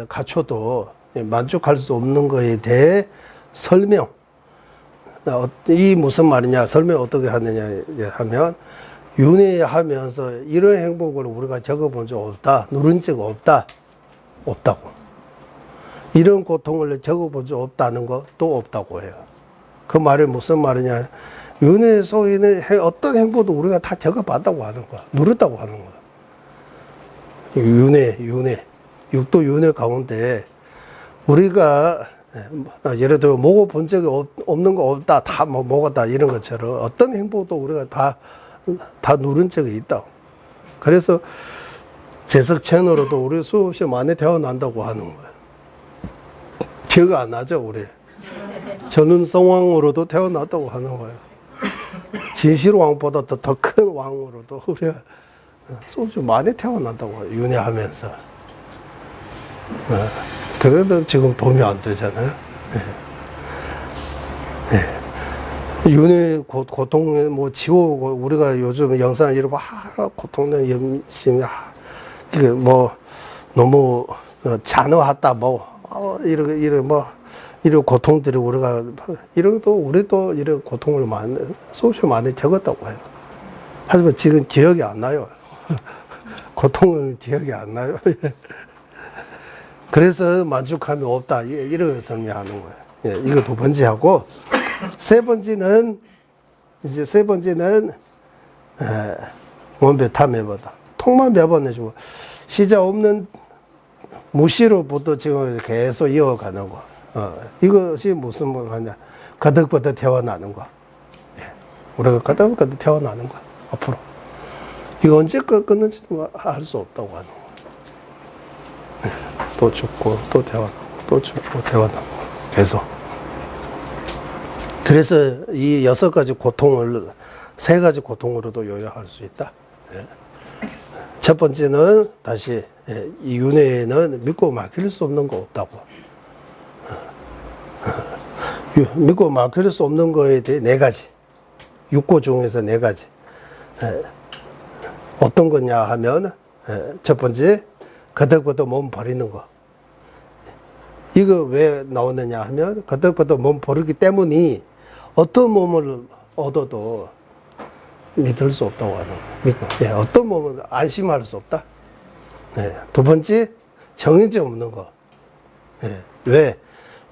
갖춰도 만족할 수 없는 것에 대해 설명. 이 무슨 말이냐 설명 어떻게 하느냐 하면 윤회하면서 이런 행복을 우리가 적어본 적 없다, 누른 적 없다고. 이런 고통을 적어본 적 없다는 것도 없다고 해요. 그 말이 무슨 말이냐. 윤회 속에는 어떤 행복도 우리가 다 적어봤다고 하는 거야. 누렸다고 하는 거야. 윤회. 육도 윤회 가운데 우리가 예를 들어 먹어본 적이 없는 거 없다. 다 먹었다. 이런 것처럼 어떤 행복도 우리가 다 누른 적이 있다고. 그래서 제석천으로도 우리 수없이 많이 태어난다고 하는 거예요. 기억 안 나죠, 우리? 전운성왕으로도 태어났다고 하는 거예요. 진실왕보다 더 큰 왕으로도 우리가 수없이 많이 태어난다고 윤회하면서. 그래도 지금 도움이 안 되잖아요. 윤회 고통 뭐 지옥 우리가 요즘 영상 이러고 고통된 염심 이게 뭐 너무 잔혹하다 뭐 이런 뭐 이런 고통들이 우리가 우리도 이런 고통을 수없이 많이 겪었다고 해요. 하지만 지금 기억이 안 나요. 고통은 기억이 안 나요. 그래서 만족함이 없다 이렇게 설명하는 거예요. 이거 두 번째 하고 세 번째는 원배 탐해보다 통만 매번 해주고 시작 없는 무시로부터 지금 계속 이어가는 거. 이것이 무슨 뭐냐 거듭거듭 태어나는 거. 우리가 거듭거듭 태어나는 거. 앞으로 이거 언제 끊는지도 알 수 없다고 하는 거. 또 죽고 또 태어나고 또 죽고 태어나고 계속. 그래서 이 6가지 고통을 3가지 고통으로도 요약할 수 있다. 첫 번째는 다시 이 윤회에는 믿고 맡길 수 없는 거 없다고. 믿고 맡길 수 없는 거에 대해 4가지. 6고 중에서 4가지. 어떤 거냐 하면 첫 번째 거듭거듭 몸 버리는 거. 이거 왜 나오느냐 하면 거듭거듭 몸 버리기 때문에 어떤 몸을 얻어도 믿을 수 없다고 하는 거예요. 어떤 몸은 안심할 수 없다. 두 번째 정해져 없는 거. 왜?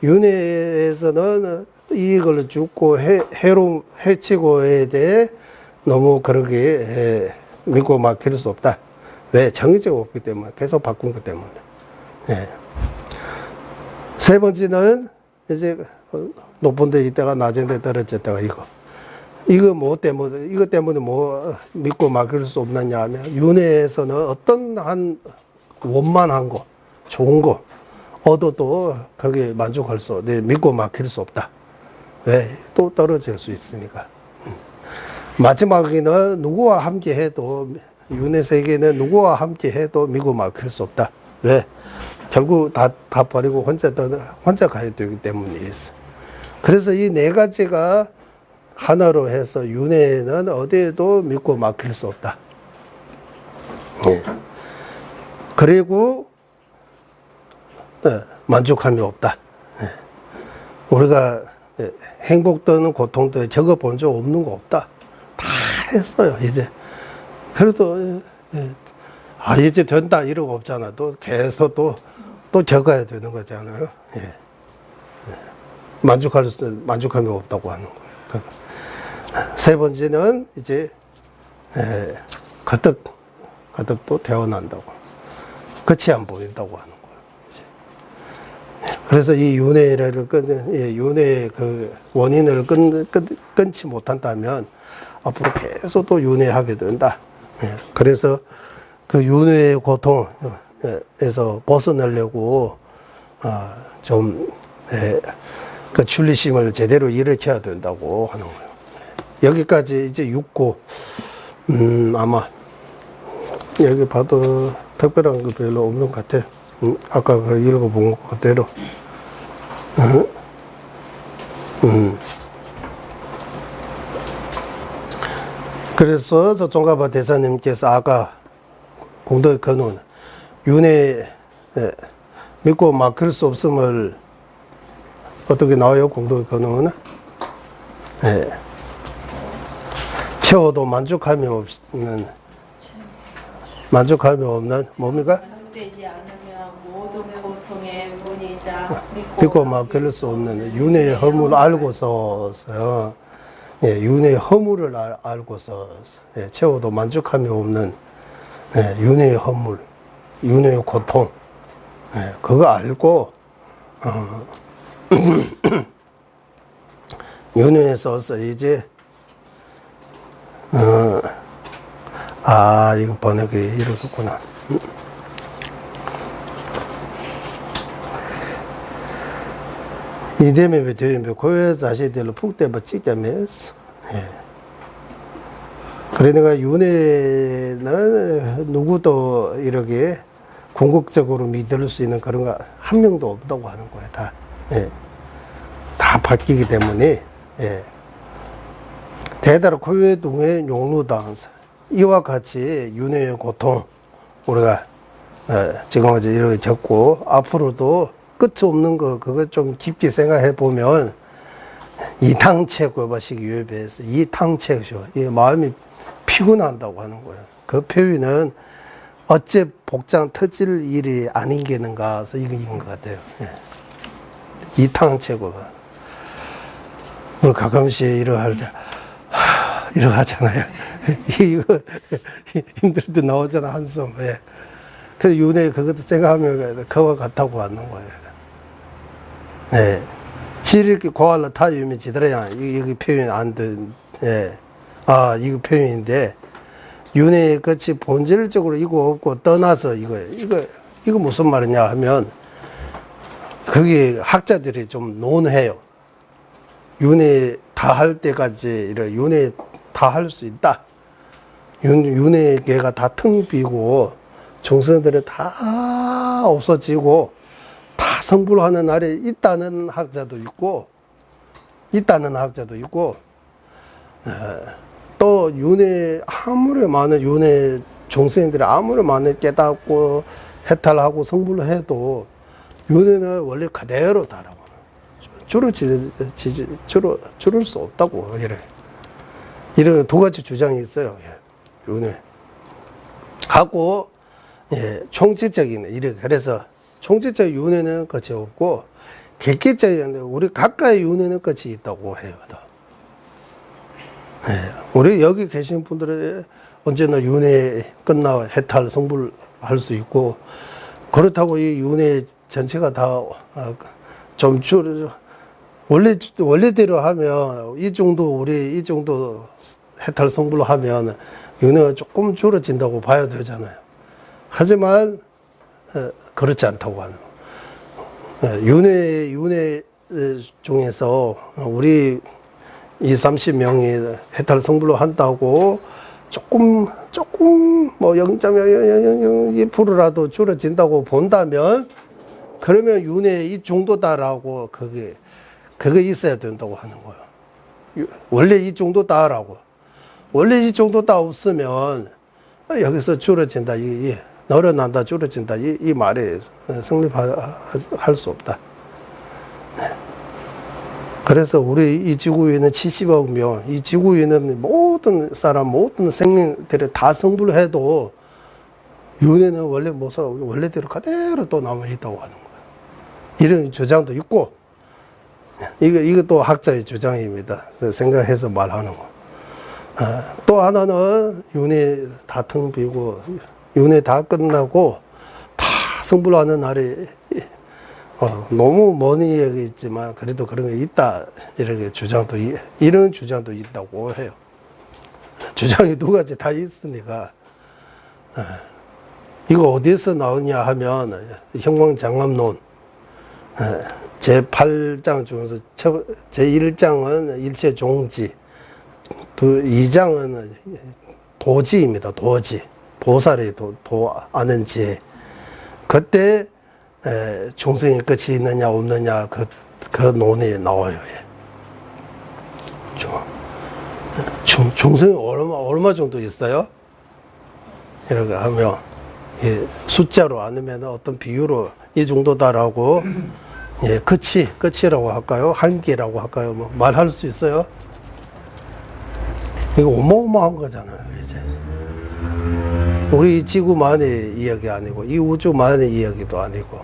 윤회에서는 이익을 주고 해치고에 대해 너무 그렇게 믿고 맡길 수 없다. 왜? 정해져 없기 때문에 계속 바꾼 것 때문에. 세 번째는 이제 높은 데 있다가 낮은 데 떨어졌다가 이거 뭐 때문에, 이것 때문에 뭐 믿고 맡길 수 없느냐 하면, 윤회에서는 어떤 원만한 거, 좋은 거, 얻어도 거기에 만족할 믿고 맡길 수 없다. 왜? 또 떨어질 수 있으니까. 마지막에는 누구와 함께 해도, 윤회 세계는 누구와 함께 해도 믿고 맡길 수 없다. 왜? 결국 다 버리고 혼자 가야 되기 때문에 있어. 그래서 이 4가지가 하나로 해서 윤회는 어디에도 믿고 맡길 수 없다. 그리고 만족함이 없다. 우리가 행복든 고통든 적어본 적 없는 거 없다. 다 했어요, 이제. 그래도 이제 된다 이러고 없잖아. 또 계속 또 적어야 되는 거잖아요. 만족함이 없다고 하는 거예요. 세 번째는 이제 거듭 또 태어난다고. 끝이 안 보인다고 하는 거예요. 이제. 그래서 이 윤회의 그 원인을 끊지 못한다면 앞으로 계속 또 윤회하게 된다. 그래서 그 윤회의 고통에서 벗어나려고 그 출리심을 제대로 일으켜야 된다고 하는 거예요. 여기까지 이제 6고 아마 여기 봐도 특별한 거 별로 없는 것 같아요. 아까 그 읽어본 것 그대로. 그래서 종가바 대사님께서 아까 공덕의 근원 윤회 믿고 맡길 수 없음을 어떻게 나와요? 공덕의 근원은 채워도 만족함이 없는 뭡니까? 되지 않으면 모든 고통의 문이자 믿고 맡길 수 없는 윤회의 허물을 알고서 윤회의 허물을 알고서 채워도 만족함이 없는 윤회의 허물, 윤회의 고통 그거 알고 윤회에서 이제 이거 번역이 이렇겠구나. 이대매배 되면 고여 자식들로 푹대버 찍자면서. 예. 그러니까 윤회는 누구도 이렇게 궁극적으로 믿을 수 있는 그런 거 한 명도 없다고 하는 거예요. 다. 예. 다 바뀌기 때문에. 예. 대다로 고여동의 용루당 이와 같이 윤회의 고통 우리가 지금 이제 이렇게 겪고 앞으로도 끝이 없는 거 그거 좀 깊게 생각해 보면 이탕책 고바식 유협에서 이탕책이죠. 이 마음이 피곤한다고 하는 거예요. 그 표현은 어째 복장 터질 일이 아니겠는가 해서 이건 것 같아요. 예. 이탕책 고바. 우리 가끔씩 이러할 때 이러고 하잖아요. 이거 힘들 때 나오잖아, 한숨. 예. 그래서 윤회 그것도 생각하면 그와 같다고 하는 거예요. 네. 지리기 고할라 다 유미 지더라야. 이거 표현 안 돼. 예. 아, 이거 표현인데, 윤회 같이 본질적으로 이거 없고 떠나서 이거 무슨 말이냐 하면, 그게 학자들이 좀 논해요. 윤회 다 할 때까지, 이런 윤회 다 할 수 있다. 윤회계가 다 텅 비고, 중생들이 다 없어지고, 다 성불하는 날에 있다는 학자도 있고, 또 윤회, 아무리 많은 윤회 중생들이 아무리 많이 깨닫고, 해탈하고 성불을 해도, 윤회는 원래 그대로 다라고. 줄을 수 없다고, 이런 두 가지 주장이 있어요. 윤회. 하고, 예, 총체적인, 그래서 총체적 윤회는 끝이 없고, 객기적인, 우리 각각의 윤회는 끝이 있다고 해요. 예, 우리 여기 계신 분들은 언제나 윤회 끝나 해탈, 성불할 수 있고, 그렇다고 이 윤회 전체가 다 좀 원래대로 하면 이 정도 해탈 성불로 하면 윤회가 조금 줄어진다고 봐야 되잖아요. 하지만 그렇지 않다고 하는 윤회 중에서 우리 20-30명이 해탈 성불로 한다고 조금 뭐 0.002%라도 줄어진다고 본다면 그러면 윤회 이 정도다라고 그게 있어야 된다고 하는 거예요. 원래 이 정도다라고. 원래 이 정도다 없으면 여기서 줄어진다. 늘어난다, 줄어진다. 이 말에 성립할 수 없다. 네. 그래서 우리 이 지구에는 70억 명, 이 지구에는 모든 생명들이 다 성불해도 윤회는 원래대로 그대로 또 남아있다고 하는 거예요. 이런 주장도 있고, 이것도 학자의 주장입니다. 생각해서 말하는 거. 또 하나는 윤회 다 텅 비고, 윤회 다 끝나고, 다 성불하는 날이, 너무 먼 얘기겠지만, 그래도 그런 게 있다. 이런 주장도 있다고 해요. 주장이 두 가지 다 있으니까, 이거 어디서 나오냐 하면, 형광장합론, 제8장 중에서 제1장은 일체종지, 2장은 도지입니다. 도지. 보살이 아는 지혜. 그때 중생의 끝이 있느냐 없느냐 그 논에 나와요. 중생이 얼마 정도 있어요? 이렇게 하면 숫자로 아니면 어떤 비유로 이 정도다라고 끝이라고 할까요? 한계라고 할까요? 뭐 말할 수 있어요? 이거 어마어마한 거잖아요, 이제. 우리 지구만의 이야기 아니고, 이 우주만의 이야기도 아니고,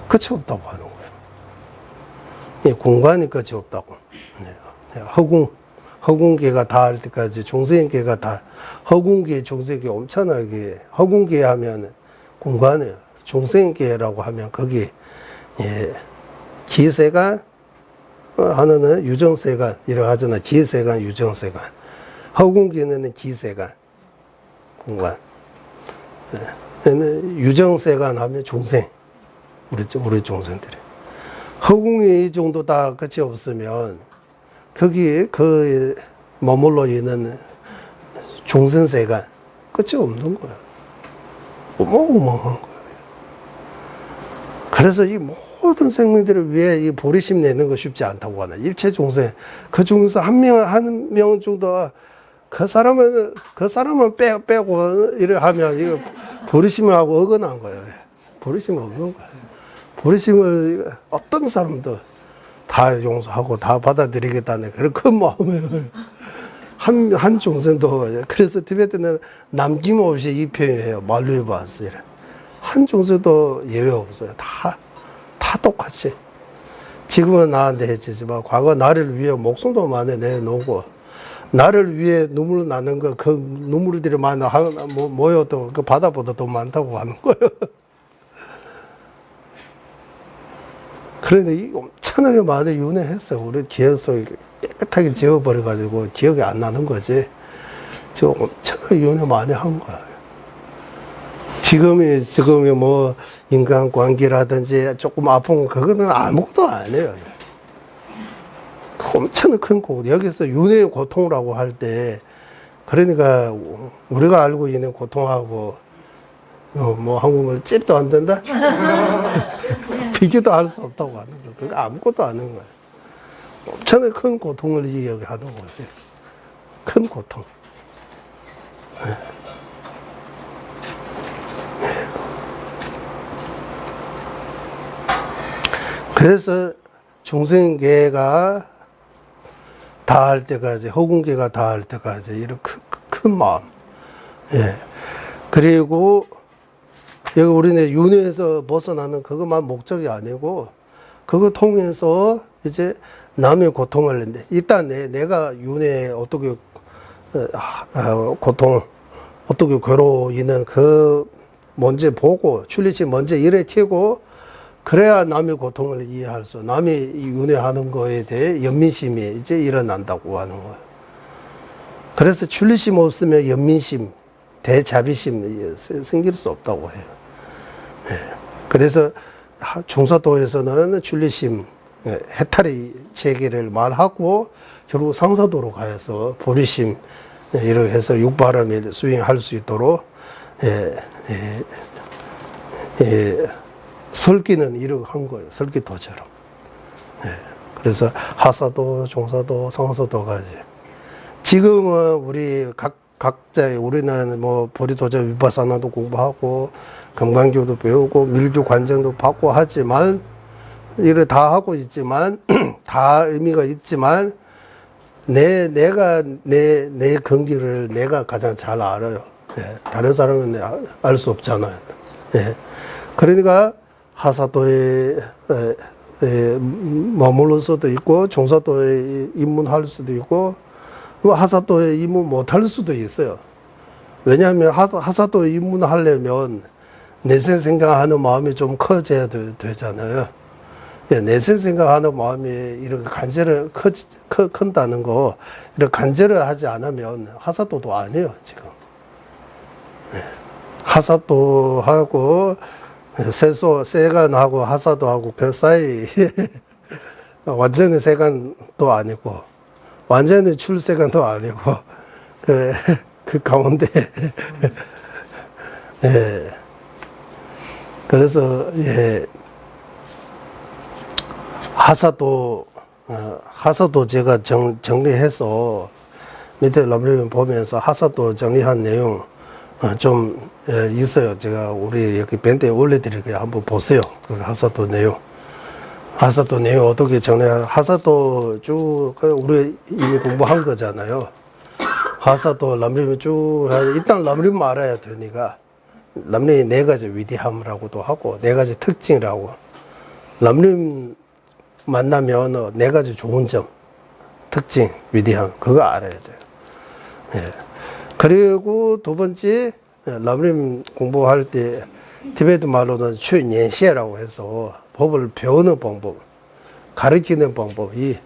끝이 없다고 하는 거예요. 공간이 끝이 없다고. 허공계가 다 할 때까지, 중생계가 다, 허공계, 중생계 엄청나게, 허공계 하면 공간을, 중생계라고 하면 거기, 기세가, 하나는 유정세간, 이라고 하잖아. 기세간, 유정세간. 허공기는 기세간, 공간. 유정세간 하면 중생. 우리 중생들이. 허공이 이 정도 다 끝이 없으면 거기에 그 머물러 있는 중생세가 끝이 없는 거예요. 어마어마한 거예요. 그래서 이 모든 생명들을 위해 이 보리심 내는 거 쉽지 않다고 하는 일체 중생, 그 중에서 한 명 정도 그 사람은 빼고 이래 하면 이거 보리심을 하고 어긋난 거예요. 보리심을 어긋난 거예요. 보리심을 어떤 사람도 다 용서하고 다 받아들이겠다는 그런 큰 마음을 한 중생도. 그래서 티베트는 남김없이 이 표현해요. 말로 해봤어요. 한 중생도 예외 없어요. 다 똑같이. 지금은 나한테 해지지만 과거 나를 위해 목숨도 많이 내놓고 나를 위해 눈물 나는 거, 그 눈물들이 많이 모여도 그 바다보다 더 많다고 하는 거예요. 그런데 이 엄청나게 많이 윤회했어요. 우리 기억 속에 깨끗하게 지워버려가지고 기억이 안 나는 거지. 저 엄청나게 윤회 많이 한 거예요. 지금이 뭐 인간 관계라든지 조금 아픈 거, 그거는 아무것도 아니에요. 엄청 큰 고통. 여기서 윤회의 고통이라고 할 때, 그러니까 우리가 알고 있는 고통하고 뭐 한국말 찝도 안 된다? 비교도 할 수 없다고 하는 거예요. 그거 아무것도 아닌 거예요. 엄청나게 큰 고통을 이야기하는 거예요. 큰 고통. 네. 그래서 중생계가 다 할 때까지, 허공계가 다 할 때까지 이런 큰 마음. 예. 그리고 여기 우리는 윤회에서 벗어나는 그것만 목적이 아니고 그거 통해서 이제 남의 고통을 낸대. 일단 내가 윤회에 어떻게 고통, 어떻게 괴로워있는 그 먼저 보고 출리치 먼저 일으키고 그래야 남의 고통을 이해할 수, 남이 윤회하는 거에 대해 연민심이 이제 일어난다고 하는 거예요. 그래서 출리심 없으면 연민심, 대자비심 생길 수 없다고 해요. 네. 그래서 중사도에서는 출리심, 해탈의 체계를 말하고 결국 상사도로 가서 보리심 이렇게 해서 육바람이 수행할 수 있도록 설기는 이렇게 한 거예요. 설기도처럼. 그래서 하사도, 중사도, 상사도까지. 지금은 우리 각자 우리는 뭐 보리도자 위파사나도 공부하고 금강교도 배우고 밀교 관정도 받고 하지만 이를 다 하고 있지만 다 의미가 있지만 내 경지를 내가 가장 잘 알아요. 다른 사람은 알 수 없잖아요. 그러니까 하사도에 머물러 수도 있고 중사도에 입문할 수도 있고 하사도에 입문 못할 수도 있어요. 왜냐하면 하사도에 입문하려면 내생 생각하는 마음이 좀 커져야 되잖아요. 내생 생각하는 마음이 이렇게 간절히 큰다는 거, 이렇게 간절히 하지 않으면 하사도도 아니에요, 지금. 하사도하고 세간하고 하사도하고 그 사이 완전히 세간도 아니고 완전히 출세간도 아니고 그 가운데 그래서 하사도 제가 정리해서 밑에 람리면 보면서 하사도 정리한 내용 좀 있어요. 제가 우리 여기 밴드에 올려드릴게요. 한번 보세요. 그 하사도 내용. 하사도 내용 어떻게 하사도 쭉 우리 이미 공부한 거잖아요. 하사도 람리면 쭉 일단 람리면 알아야 되니까 람리 네 가지 위대함이라고도 하고 네 가지 특징이라고. 람림 만나면 네 가지 좋은 점, 특징, 위대함 그거 알아야 돼요. 그리고 두 번째 람림 공부할 때 티베트 말로는 최년시라고 해서 법을 배우는 방법, 가르치는 방법이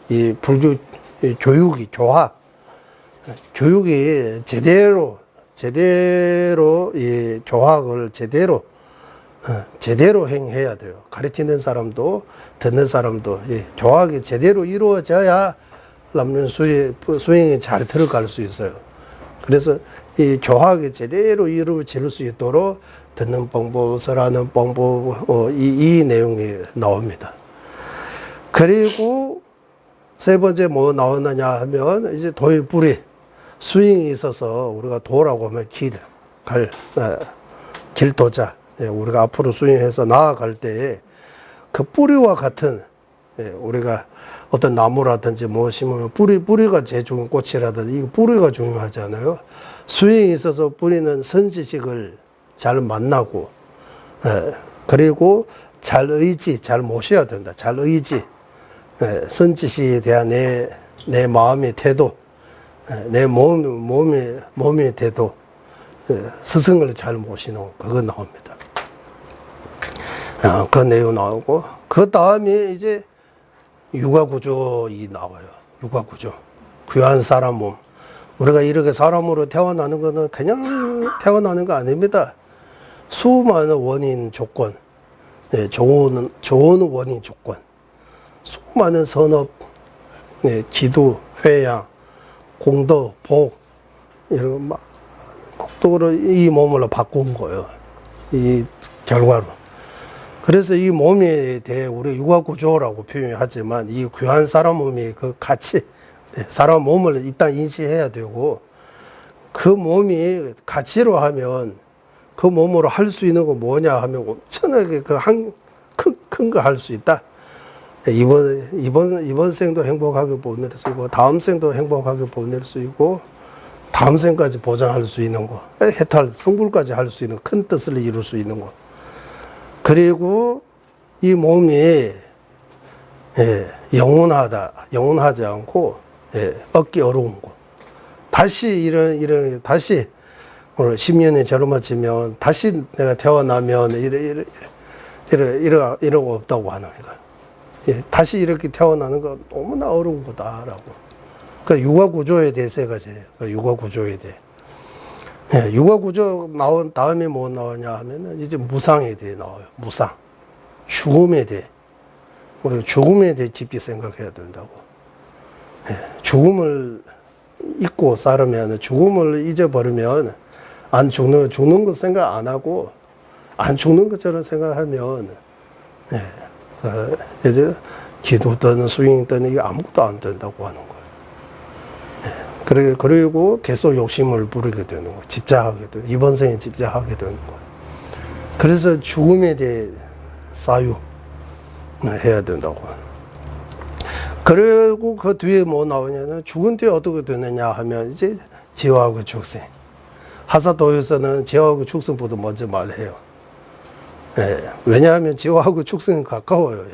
이 불교 교육이 교육이 제대로 이 교학을 제대로 제대로 행해야 돼요. 가르치는 사람도 듣는 사람도 교학이 제대로 이루어져야 남는 수행이 잘 들어갈 수 있어요. 그래서 이 교학이 제대로 이루어질 수 있도록 듣는 방법, 설하는 방법, 이 내용이 나옵니다. 그리고 세 번째 뭐 나오느냐 하면 이제 도의 뿌리, 수행이 있어서 우리가 도라고 하면 길도자, 우리가 앞으로 수행해서 나아갈 때에 그 뿌리와 같은, 우리가 어떤 나무라든지 뭐 심으면 뿌리가 제일 중요한 꽃이라든지 이 뿌리가 중요하잖아요. 수행이 있어서 뿌리는 선지식을 잘 만나고, 그리고 잘 모셔야 된다. 잘 의지, 선지식에 대한 내 마음의 태도, 내 몸의 태도, 스승을 잘 모시는 그거 나옵니다. 그 내용 나오고, 그 다음에 이제 육아구조이 나와요. 육아구조. 귀한 사람 몸. 우리가 이렇게 사람으로 태어나는 거는 그냥 태어나는 거 아닙니다. 수많은 원인 조건, 좋은 원인 조건, 수많은 선업, 기도, 회양, 공덕, 복, 이런 막 곡덕으로 이 몸을 바꾼 거예요. 이 결과로. 그래서 이 몸에 대해 우리 육아구조라고 표현하지만 이 귀한 사람 몸이 그 가치, 사람 몸을 일단 인식해야 되고 그 몸이 가치로 하면 그 몸으로 할 수 있는 거 뭐냐 하면 엄청나게 큰 거 할 수 있다. 이번 생도 행복하게 보낼 수 있고 다음 생도 행복하게 보낼 수 있고 다음 생까지 보장할 수 있는 거, 해탈 성불까지 할 수 있는 큰 뜻을 이룰 수 있는 거. 그리고 이 몸이 영원하지 않고 얻기 어려운 거. 다시 다시 오늘 10년이 젊어지면 다시 내가 태어나면 이러고 없다고 하는 거야. 다시 이렇게 태어나는 거 너무나 어려운 거다라고. 그러니까 육아구조에 대해서 해가지고 육아구조에 대해. 육아구조 나온 다음에 뭐 나오냐 하면은 이제 무상에 대해 나와요. 무상. 죽음에 대해. 우리가 죽음에 대해 깊이 생각해야 된다고. 죽음을 잊고 살으면, 죽음을 잊어버리면, 안 죽는 거 생각 안 하고, 안 죽는 것처럼 생각하면, 이제 기도든 수행든 이게 아무것도 안 된다고 하는 거예요. 그리고 계속 욕심을 부리게 되는 거예요. 집착하게 되고, 이번 생에 집착하게 되는 거예요. 그래서 죽음에 대해 사유 해야 된다고. 그리고 그 뒤에 뭐 나오냐면 죽은 뒤에 어떻게 되느냐 하면 이제 지화하고 축생. 하사도에서는 지화하고 축생보다 먼저 말해요. 왜냐하면 지화하고 축생은 가까워요.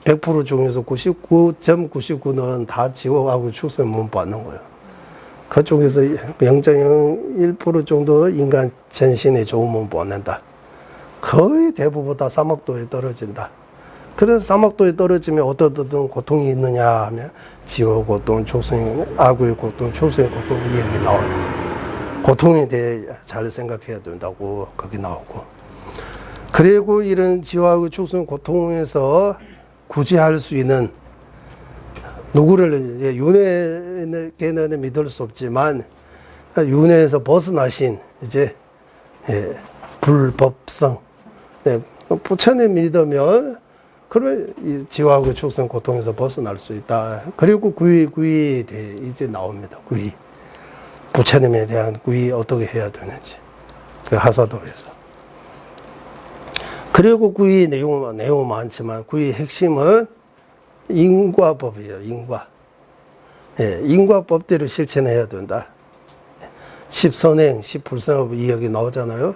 100% 중에서 99.99는 다 지화하고 축생 못 받는 거예요. 그쪽에서 0.01% 정도 인간 전신에 좋은 몸 보낸다. 거의 대부분 다 사막도에 떨어진다. 그래서 사막도에 떨어지면 어떤 고통이 있느냐 하면 지옥 고통, 축생, 악의 고통, 축생의 고통 이 얘기 나와요. 고통에 대해 잘 생각해야 된다고 거기 나오고. 그리고 이런 지옥의 축생 고통에서 구제할 수 있는 누구를 윤회에게는 믿을 수 없지만 윤회에서 벗어나신 이제 불법성 부처님 믿으면 그러면 이 지화하고 축생 고통에서 벗어날 수 있다. 그리고 구의에 대해 이제 나옵니다. 구의. 부처님에 대한 구의 어떻게 해야 되는지. 그 하사도에서. 그리고 구의 내용 많지만 구의 핵심은 인과법이에요. 인과. 인과법대로 실천해야 된다. 10선행, 10불성업 이 여기 나오잖아요.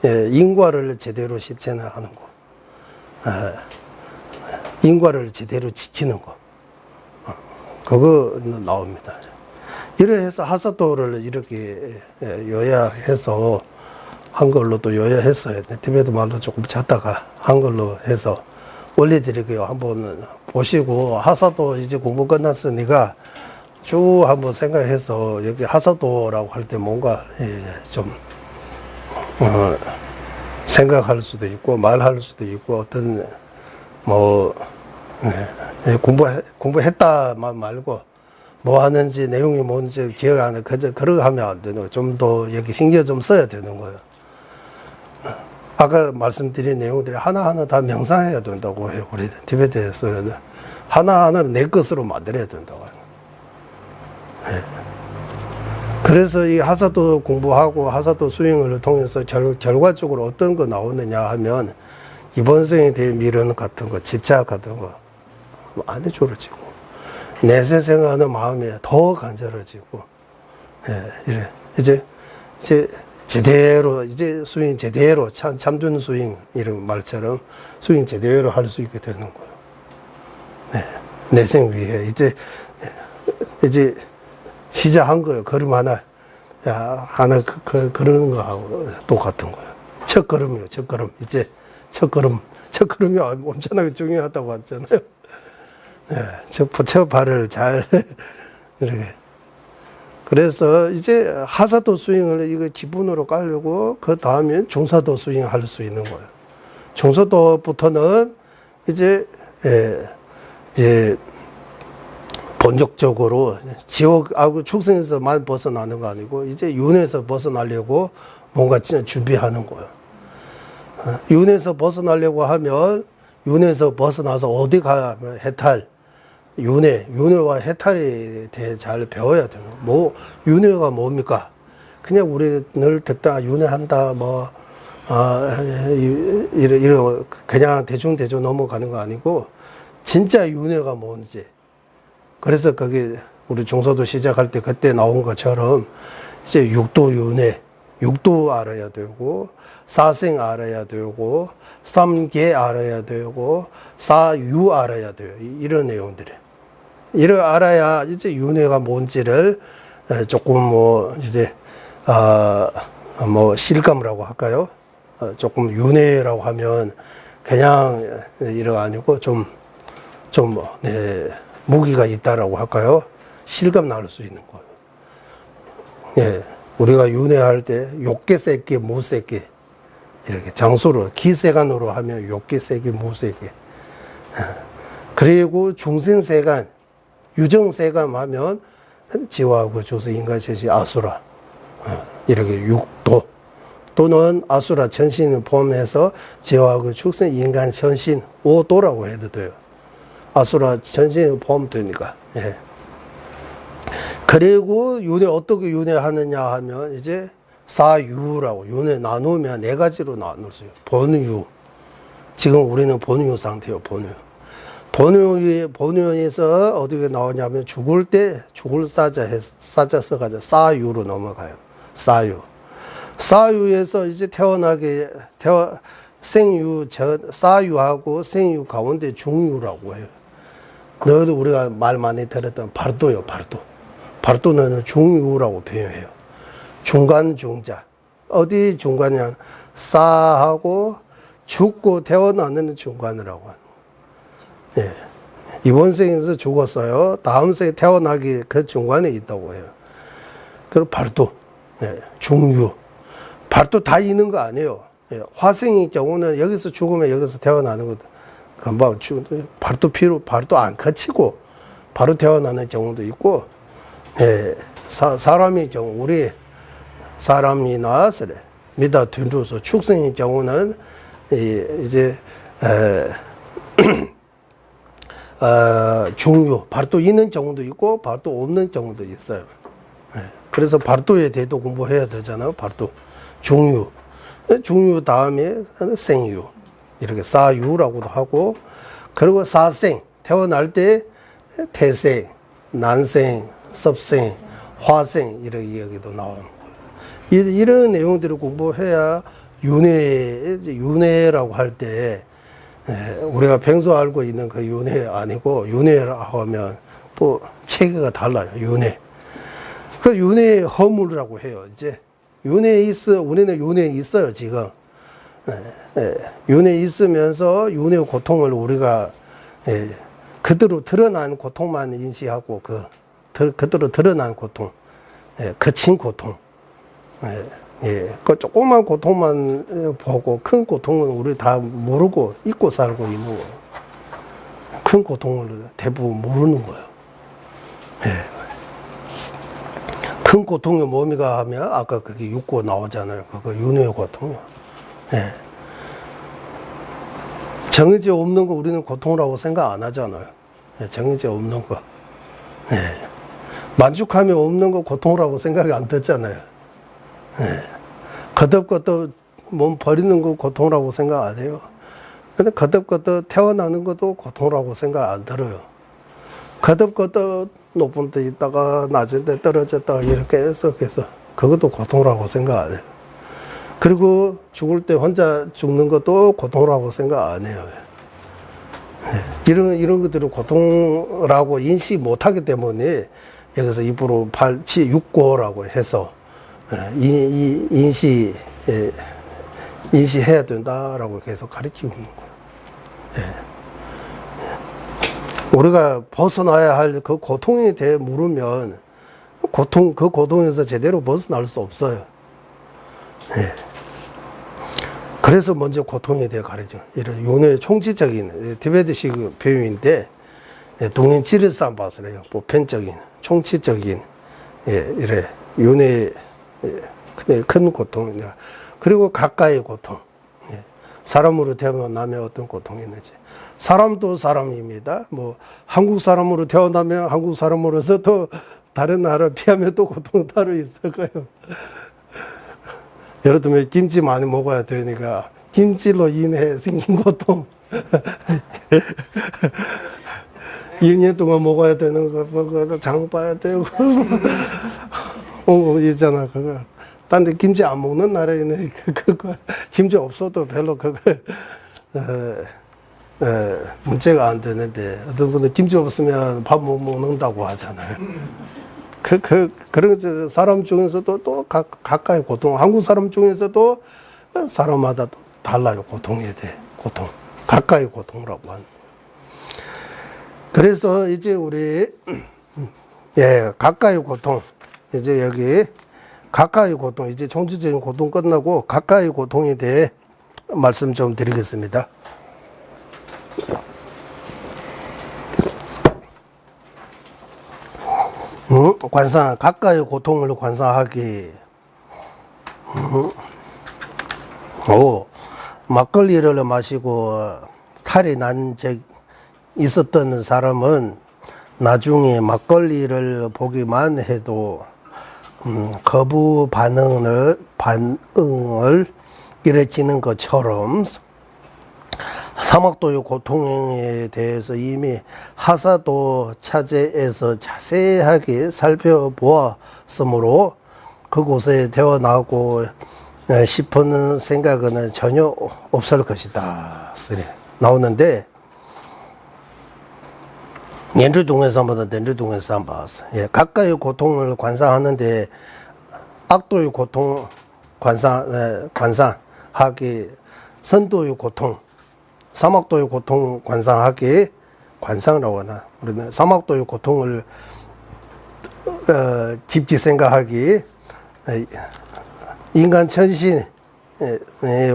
인과를 제대로 실천하는 거. 인과를 제대로 지키는 거. 그거 나옵니다. 이래 해서 하사도를 이렇게 요약해서 한글로 또 요약했어요. 티베트 말로 조금 찾다가 한글로 해서 올려드릴게요. 한번 보시고 하사도 이제 공부 끝났으니까 쭉 한번 생각해서 여기 하사도라고 할 때 뭔가 좀 생각할 수도 있고 말할 수도 있고 어떤 뭐 공부했다만 말고 뭐 하는지 내용이 뭔지 기억 안 해. 그저 그러고 하면 안 되는 거예요. 좀 더 여기 신경 좀 써야 되는 거예요. 아까 말씀드린 내용들이 하나하나 다 명상해야 된다고 해요. 우리 티베트에서는 하나하나를 내 것으로 만들어야 된다고 해요. 네. 그래서 이 하사도 공부하고 하사도 수행을 통해서 결과적으로 어떤 거 나오느냐 하면 이번 생에 대해 미련 같은 거, 집착 같은 거 많이 줄어지고 내세 생각하는 마음이 더 간절해지고, 이래 이제 제대로 이제 수행 제대로 참된 수행 이런 말처럼 수행 제대로 할 수 있게 되는 거예요. 내생 위해 이제 시작한 거예요. 걸음 하나, 하나 걸으는 거하고 똑같은 거예요. 첫 걸음이요, 첫 걸음. 이제 첫 걸음이 엄청나게 중요하다고 하잖아요. 첫 발을 잘, 이렇게. 그래서 이제 하사도 스윙을 이거 기본으로 깔려고 그 다음에 중사도 스윙 할 수 있는 거예요. 중사도부터는 이제 본격적으로 지옥하고 축생에서만 벗어나는 거 아니고 이제 윤회에서 벗어나려고 뭔가 진짜 준비하는 거예요. 윤회에서 벗어나려고 하면 윤회에서 벗어나서 어디 가면 해탈, 윤회와 해탈에 대해 잘 배워야 되는 거예요. 뭐 윤회가 뭡니까? 그냥 우리 늘 듣다 윤회한다 이런 그냥 대충 넘어가는 거 아니고 진짜 윤회가 뭔지. 그래서 거기 우리 중소도 시작할 때 그때 나온 것처럼 이제 육도 윤회, 육도 알아야 되고 사생 알아야 되고 삼계 알아야 되고 사유 알아야 돼요. 이런 내용들이. 이를 알아야 이제 윤회가 뭔지를 조금 뭐 이제 뭐 실감이라고 할까요? 조금 윤회라고 하면 그냥 이런 아니고 좀 무기가 있다라고 할까요? 실감 나올 수 있는 거예요. 우리가 윤회할 때 욕계 세계 무세계 이렇게 장소로 기세간으로 하면 욕계 세계 무세계 그리고 중생세간 유정세간 하면 지와하고 조세 인간 제시 아수라 이렇게 육도 또는 아수라 천신을 포함해서 지와하고 축생 인간 천신 5도라고 해도 돼요. 아수라 전신에 포함되니까. 그리고 윤회 어떻게 윤회하느냐 하면 이제 사유라고 윤회 나누면 네 가지로 나눌 수 있어요. 본유. 지금 우리는 본유 상태예요. 본유에서 어떻게 나오냐면 죽을 때 죽을 사자 써가지고 사유로 넘어가요. 사유에서 이제 생유 사유하고 생유 가운데 중유라고 해요. 너도 우리가 말 많이 들었던 발도요, 발도는 중유라고 표현해요. 중간 중자. 어디 중간이냐? 싸하고 죽고 태어나는 중간이라고 하는. 이번 생에서 죽었어요. 다음 생에 태어나기 그 중간에 있다고 해요. 그리고 발도, 중유. 발도 다 있는 거 아니에요. 화생의 경우는 여기서 죽으면 여기서 태어나는 거다. 금방 발도 안 거치고 바로 태어나는 경우도 있고, 사람의 경우, 우리 사람이나 미다 둔주서 축생의 경우는 이제 중요, 발도 있는 경우도 있고 발도 없는 경우도 있어요. 그래서 발도에 대해서 공부해야 되잖아요. 발도 중유 다음에 생유 이렇게 사유라고도 하고 그리고 사생 태어날 때 태생, 난생, 섭생, 화생 이런 이야기도 나오는 거예요. 이런 내용들을 공부해야 윤회라고 할 때 우리가 평소 알고 있는 그 윤회 아니고 윤회라고 하면 또 체계가 달라요. 윤회. 그 윤회 허물이라고 해요. 이제 우리는 윤회 있어요, 지금. 윤회 있으면서 윤회 고통을 우리가 그대로 드러난 고통만 인식하고 그대로 드러난 고통, 거친 고통, 예, 그 조그만 고통만 보고 큰 고통은 우리 다 모르고 잊고 살고 있는 거예요. 큰 고통을 대부분 모르는 거예요. 예. 큰 고통이 뭡니까 하면 아까 그게 육고 나오잖아요. 그거 윤회의 고통이요. 예. 정해져 없는 거 우리는 고통이라고 생각 안 하잖아요. 예, 정해져 없는 거. 예. 만족함이 없는 거 고통이라고 생각이 안 듣잖아요. 예. 거듭거듭 몸 버리는 거 고통이라고 생각 안 해요. 근데 거듭거듭 태어나는 것도 고통이라고 생각 안 들어요. 거듭거듭 높은 데 있다가 낮은 데 떨어졌다가 이렇게 해서 그것도 고통이라고 생각 안 해요. 그리고 죽을 때 혼자 죽는 것도 고통이라고 생각 안 해요. 예. 이런 것들을 고통이라고 인식 못 하기 때문에 여기서 입으로 8, 7, 6고라고 해서 인식해야 된다라고 계속 가르치고 있는 거예요. 예. 우리가 벗어나야 할 그 고통에 대해 물으면 그 고통에서 제대로 벗어날 수 없어요. 예. 그래서 먼저 고통에 대해 가르쳐. 이런 윤회의 총체적인 티베트식 표현인데 동인지르산바스래요. 보편적인 총체적인 이래 윤회의 큰 고통. 그리고 가까이 고통. 사람으로 태어나면 어떤 고통이 있는지. 사람도 사람입니다. 뭐 한국 사람으로 태어나면 한국 사람으로서 또 다른 나라 피하면 또 고통 따로 있을 거예요. 예를 들면 김치 많이 먹어야 되니까 김치로 인해 생긴 고통. 1년 동안 먹어야 되는 거, 장 봐야 되고. 있잖아, 그거. 딴 데 김치 안 먹는 나라에는 그거, 김치 없어도 별로 그거, 문제가 안 되는데, 어떤 분은 김치 없으면 밥 못 먹는다고 하잖아요. 그런 사람 중에서도 또 가까이 고통, 한국 사람 중에서도 사람마다 또 달라요, 고통에 대해. 고통. 가까이 고통이라고 하는. 그래서 이제 우리, 가까이 고통. 이제 여기, 가까이 고통, 이제 총체적인 고통 끝나고 가까이 고통에 대해 말씀 좀 드리겠습니다. 관상, 가까이 고통을 관상하기. 막걸리를 마시고 탈이 난 적 있었던 사람은 나중에 막걸리를 보기만 해도 거부 반응을 일으키는 것처럼 사막도의 고통에 대해서 이미 하사도 차제에서 자세하게 살펴보았으므로 그곳에 태어나고 싶은 생각은 전혀 없을 것이다. 나오는데 렌주동에서 봤어. 가까이 고통을 관상하는데 악도의 고통 관상하기, 선도의 고통, 사막도의 고통 관상하기, 관상이라고 하나. 우리는 사막도의 고통을 깊이 생각하기, 인간 천신의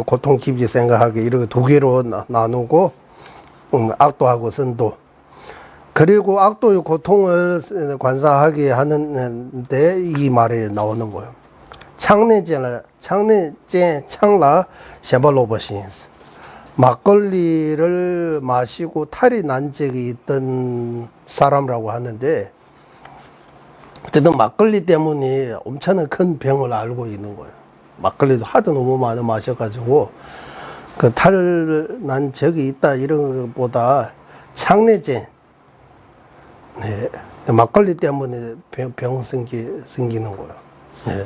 고통 깊이 생각하기, 이렇게 두 개로 나누고 악도하고 선도. 그리고 악도의 고통을 관사하게 하는데 이 말이 나오는 거예요. 창내제 창라 샤발로버신스. 막걸리를 마시고 탈이 난 적이 있던 사람이라고 하는데, 어쨌든 막걸리 때문에 엄청난 큰 병을 앓고 있는 거예요. 막걸리도 하도 너무 많이 마셔가지고 그 탈 난 적이 있다 이런 것보다 창내제, 막걸리 때문에 병 생기는 거예요.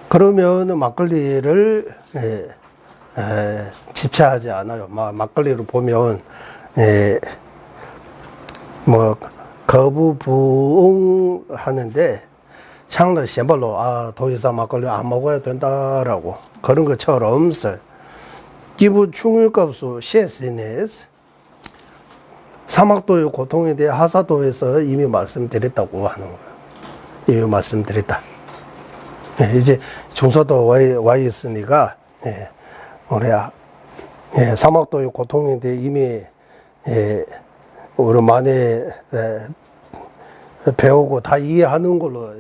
그러면 막걸리를 집착하지 않아요. 막걸리를 보면 뭐 거부 부응하는데 창러 셴발로 더 이상 막걸리 안 먹어야 된다라고 그런 것처럼 기부 충일값수 셰스네스 사막도의 고통에 대해 하사도에서 이미 말씀드렸다고 하는 거예요. 이미 말씀드렸다. 이제 중서도 와 있으니까, 우리, 사막도의 고통에 대해 이미, 우리 많이, 배우고 다 이해하는 걸로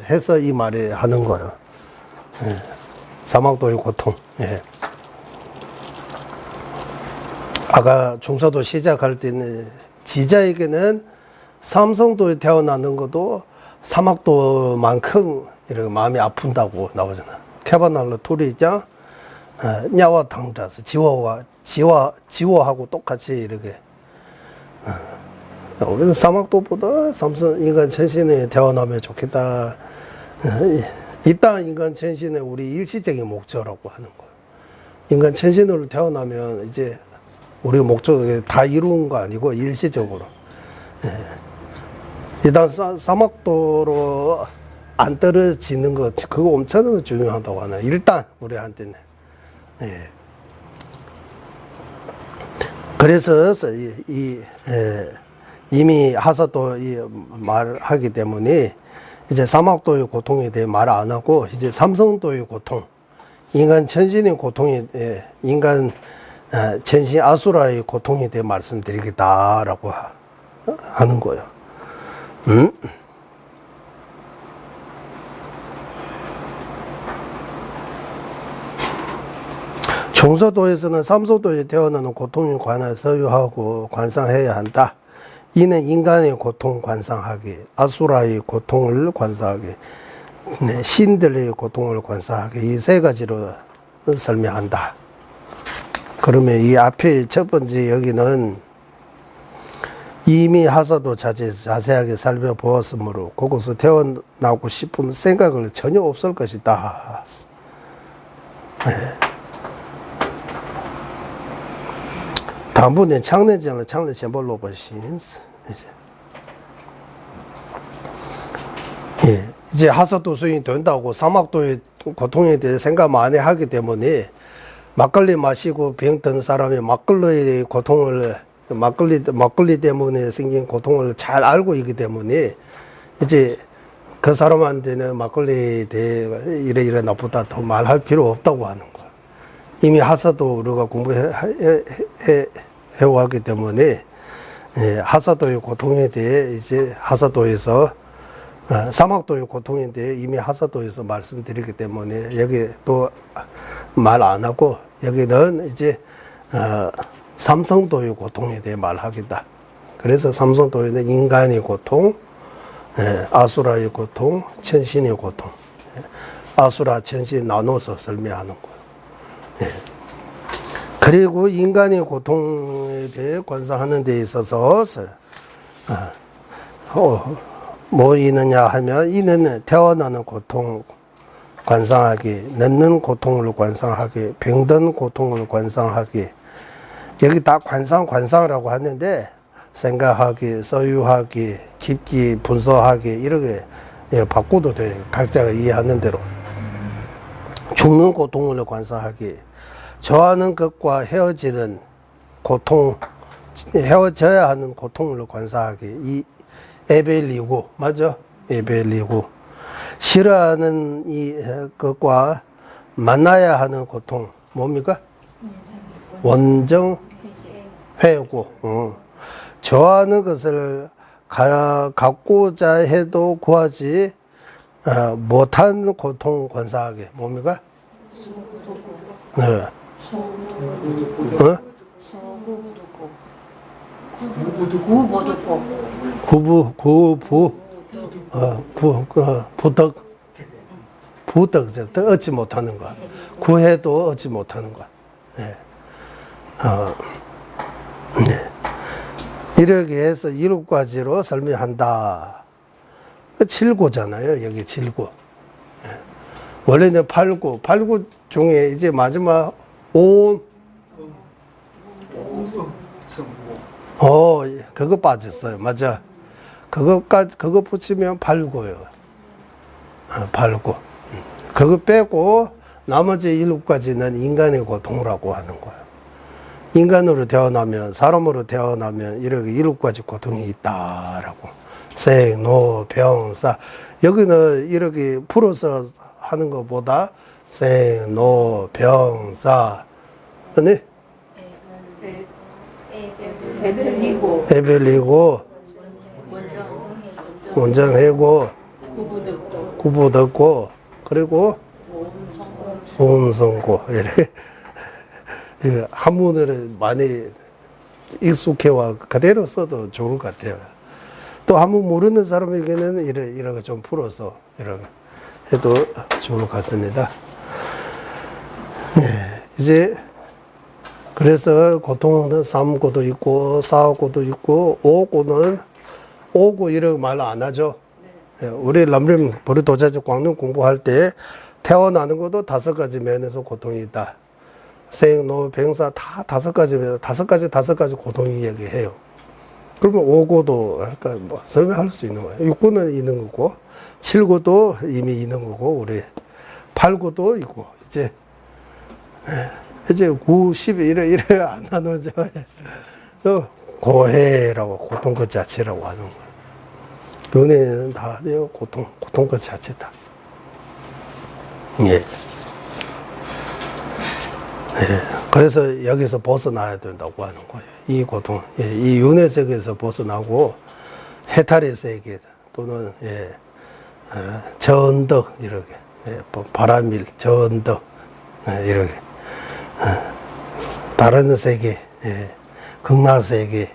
해서 이 말을 하는 거예요. 사막도의 고통. 아까 중서도 시작할 때는 지자에게는 삼성도에 태어나는 것도 사막도만큼 이렇게 마음이 아픈다고 나오잖아. 케바날로 토리자 냐와 당자서 지워하고 똑같이 이렇게. 우리는 사막도보다 삼성 인간 천신에 태어나면 좋겠다. 이 땅 인간 천신의 우리 일시적인 목적이라고 하는 거예요. 인간 천신으로 태어나면 이제 우리 목적을 다 이루는 거 아니고 일시적으로. 일단 사막도로 안 떨어지는 것, 그거 엄청 중요하다고 하나. 일단 우리한테는. 그래서 이미 하사도 말하기 때문에 이제 사막도의 고통에 대해 말 안 하고 이제 삼성도의 고통, 인간 천신의 고통에 대해 인간 천신 아수라의 고통에 대해 말씀드리겠다라고 하는 거예요. 중서도에서는 삼소도에 태어나는 고통에 관하여 서유하고 관상해야 한다. 이는 인간의 고통 관상하기, 아수라의 고통을 관상하기, 신들의 고통을 관상하기, 이 세 가지로 설명한다. 그러면 이 앞에 첫 번째 여기는 이미 하사도 자세하게 살펴보았으므로 거기서 태어나고 싶은 생각을 전혀 없을 것이다. 다음번에 창내전을 창내 제벌로 보신 이제 하사도 수행이 된다고 사막도의 고통에 대해 생각 많이 하기 때문에 막걸리 마시고 병든 사람이 막걸리의 고통을 막걸리 때문에 생긴 고통을 잘 알고 있기 때문에 이제 그 사람한테는 막걸리에 대해 이래 나쁘다 더 말할 필요 없다고 하는 거야. 이미 하사도 우리가 해왔기 때문에 하사도의 고통에 대해 이제 하사도에서 사막도의 고통에 대해 이미 하사도에서 말씀드리기 때문에 여기 또 말 안 하고 여기는 이제 삼성도의 고통에 대해 말하겠다. 그래서 삼성도에는 인간의 고통, 아수라의 고통, 천신의 고통, 아수라, 천신 나눠서 설명하는 거예요. 그리고 인간의 고통에 대해 관상하는 데 있어서 뭐 있느냐 하면 이는 태어나는 고통 관상하기, 늙는 고통을 관상하기, 병든 고통을 관상하기. 여기 다 관상이라고 하는데 생각하기, 소유하기, 깊기, 분석하기 이렇게 바꿔도 돼. 각자가 이해하는 대로. 죽는 고통을 관상하기, 좋아하는 것과 헤어지는 고통, 헤어져야 하는 고통을 관상하기. 이 에벨리고, 맞아? 에벨리고. 싫어하는 이 것과 만나야 하는 고통, 뭡니까? 원정 회고. 좋아하는 것을 갖고자 해도 구하지 못한 고통 관상하게. 뭡니까? 네. 부덕, 얻지 못하는 것. 구해도 얻지 못하는 것. 네. 네. 이렇게 해서 7가지로 설명한다. 7고잖아요. 여기 7고. 네. 원래는 8고. 8고 중에 이제 마지막 5. 그거 빠졌어요. 맞아. 그거 붙이면 8고요. 8고. 그거 빼고 나머지 7가지는 인간의 고통이라고 하는 거예요. 인간으로 태어나면, 사람으로 태어나면 이렇게 7가지 고통이 있다라고. 생, 노, 병, 사. 여기는 이렇게 풀어서 하는 것보다 생로병사 아니 에벨리고 원정해고 구부 듣고 그리고 온성고 이렇게 한문을 많이 익숙해와 그대로 써도 좋을 것 같아요. 또 한문 모르는 사람에게는 이런 거 좀 풀어서 이런 거 해도 좋을 것 같습니다. 이제 그래서 고통은 삼고도 있고 사고도 있고 오고는 오고 이런 말 안 하죠. 우리 람림 보리도자적 광론 공부할 때 태어나는 것도 5가지 면에서 고통이 있다. 생로병사 다 5가지 고통이 얘기해요. 그러면 오고도 그러니까 뭐 설명할 수 있는 거예요. 육고는 있는 거고 7고도 이미 있는 거고 우리 8고도 있고 이제 9, 10 이래 안 나누죠. 또 고해라고 고통 그 자체라고 하는 거예요. 눈에는 다 돼요. 고통 그 자체다. 예. 그래서 여기서 벗어나야 된다고 하는 거예요. 이 고통, 이 윤회 세계에서 벗어나고 해탈의 세계 또는 전덕 이렇게 바람일 전덕 이렇게 다른 세계, 극락 세계,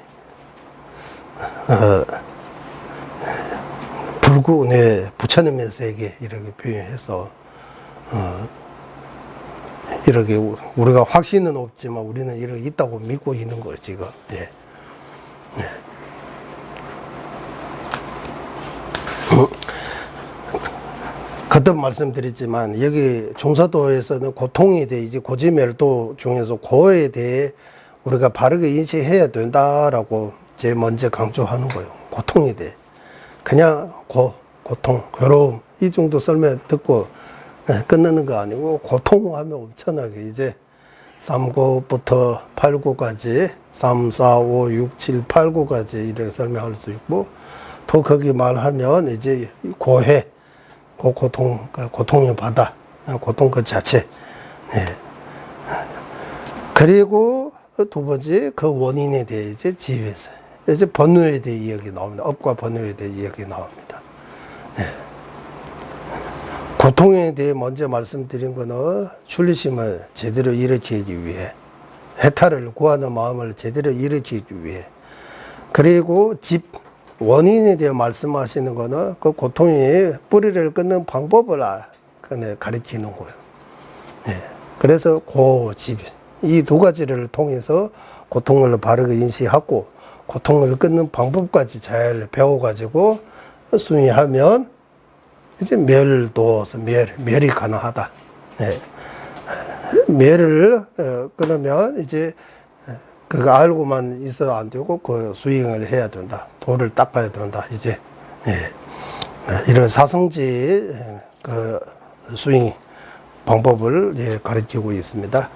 불구 부처님의 세계 이렇게 표현해서 이렇게 우리가 확신은 없지만 우리는 이렇게 있다고 믿고 있는 거예요, 지금. 그때 말씀드렸지만 여기 종사도에서는 고통에 대해 이제 고지멸도 중에서 고에 대해 우리가 바르게 인식해야 된다라고 제일 먼저 강조하는 거예요. 고통에 대해. 그냥 고통, 괴로움 이 정도 설명 듣고 끝내는 거 아니고 고통하면 엄청나게 이제 3고부터 8고까지 3, 4, 5, 6, 7, 8고까지 이렇게 설명할 수 있고 또 거기 말하면 이제 고해 고통의 바다 고통 그 자체 그리고 두 번째 그 원인에 대해 이제 지휘해서 이제 번뇌에 대해 이야기 나옵니다. 업과 번뇌에 대해 이야기 나옵니다. 고통에 대해 먼저 말씀드린 거는 출리심을 제대로 일으키기 위해 해탈을 구하는 마음을 제대로 일으키기 위해 그리고 원인에 대해 말씀하시는 거는 그 고통의 뿌리를 끊는 방법을 가르치는 거예요. 그래서 고집 이 두 가지를 통해서 고통을 바르게 인식하고 고통을 끊는 방법까지 잘 배워가지고 수행하면 이제 멸이 가능하다. 멸을 끊으면 이제 그거 알고만 있어도 안 되고 그 수행을 해야 된다. 도를 닦아야 된다. 이제 이런 사성지 그 수행 방법을 가르치고 있습니다.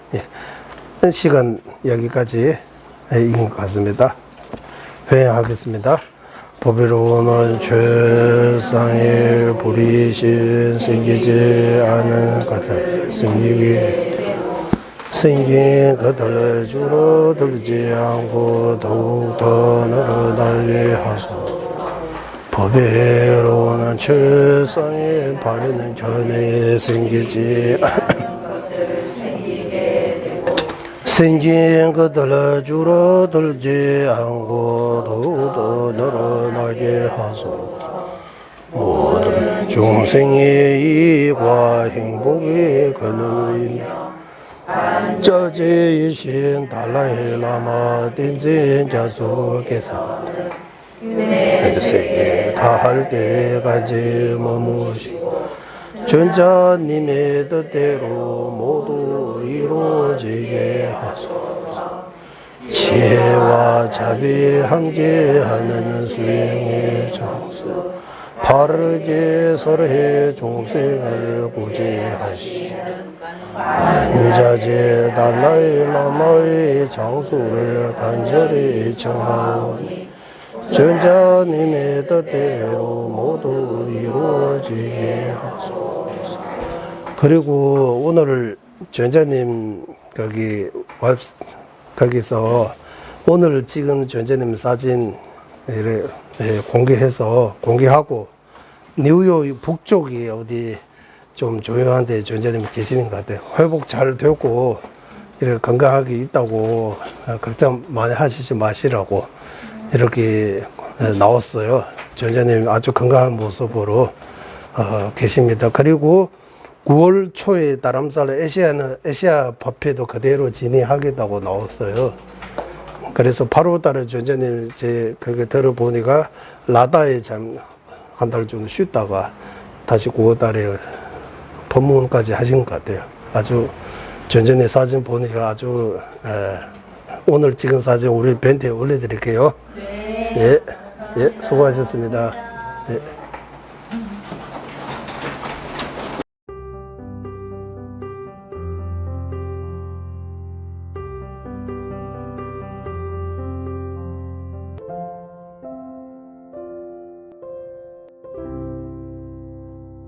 시간 여기까지 인 것 같습니다. 회행하겠습니다. 법의로는 최상의 불이신 생기지 않은 것을 생긴 것을 줄어들지 않고 더욱더 늘어나게 하소서. 법의로는 최상의 바르는 견해 생기지 생긴 것들을 줄어들지 않고 더욱더 늘어나게 하소서. 모든 중생의 이익과 행복이 그는 저지이신 달라이 라마 딘진 자수께서 세계 다할 때까지 머무시고 전자님의 뜻대로 모두 이루어지게 하소서. 지혜와 자비 함께하는 수행의 장소 바르게 설해 종생을 구제하시는 인자제 달라이 라마의 장소를 간절히 청하오니 전자님의 뜻대로 모두 이루어지게 하소서. 그리고 오늘 전자님 거기서 오늘 찍은 전자님 사진 공개하고 뉴욕 북쪽이 어디 좀 조용한데 전자님이 계시는 것 같아요. 회복 잘 되고 이렇게 건강하게 있다고 걱정 많이 하시지 마시라고 이렇게 나왔어요. 전자님 아주 건강한 모습으로 계십니다. 그리고 9월 초에 다람살 아시아 법회도 그대로 진행하겠다고 나왔어요. 그래서 8월 달에 전자님 그게 들어보니까 라다에 한 달 정도 쉬다가 다시 9월 달에 법문까지 하신 것 같아요. 아주 전전에 사진 보니까 아주 오늘 찍은 사진 우리 밴드에 올려드릴게요. 네. 예, 예, 수고하셨습니다. 예.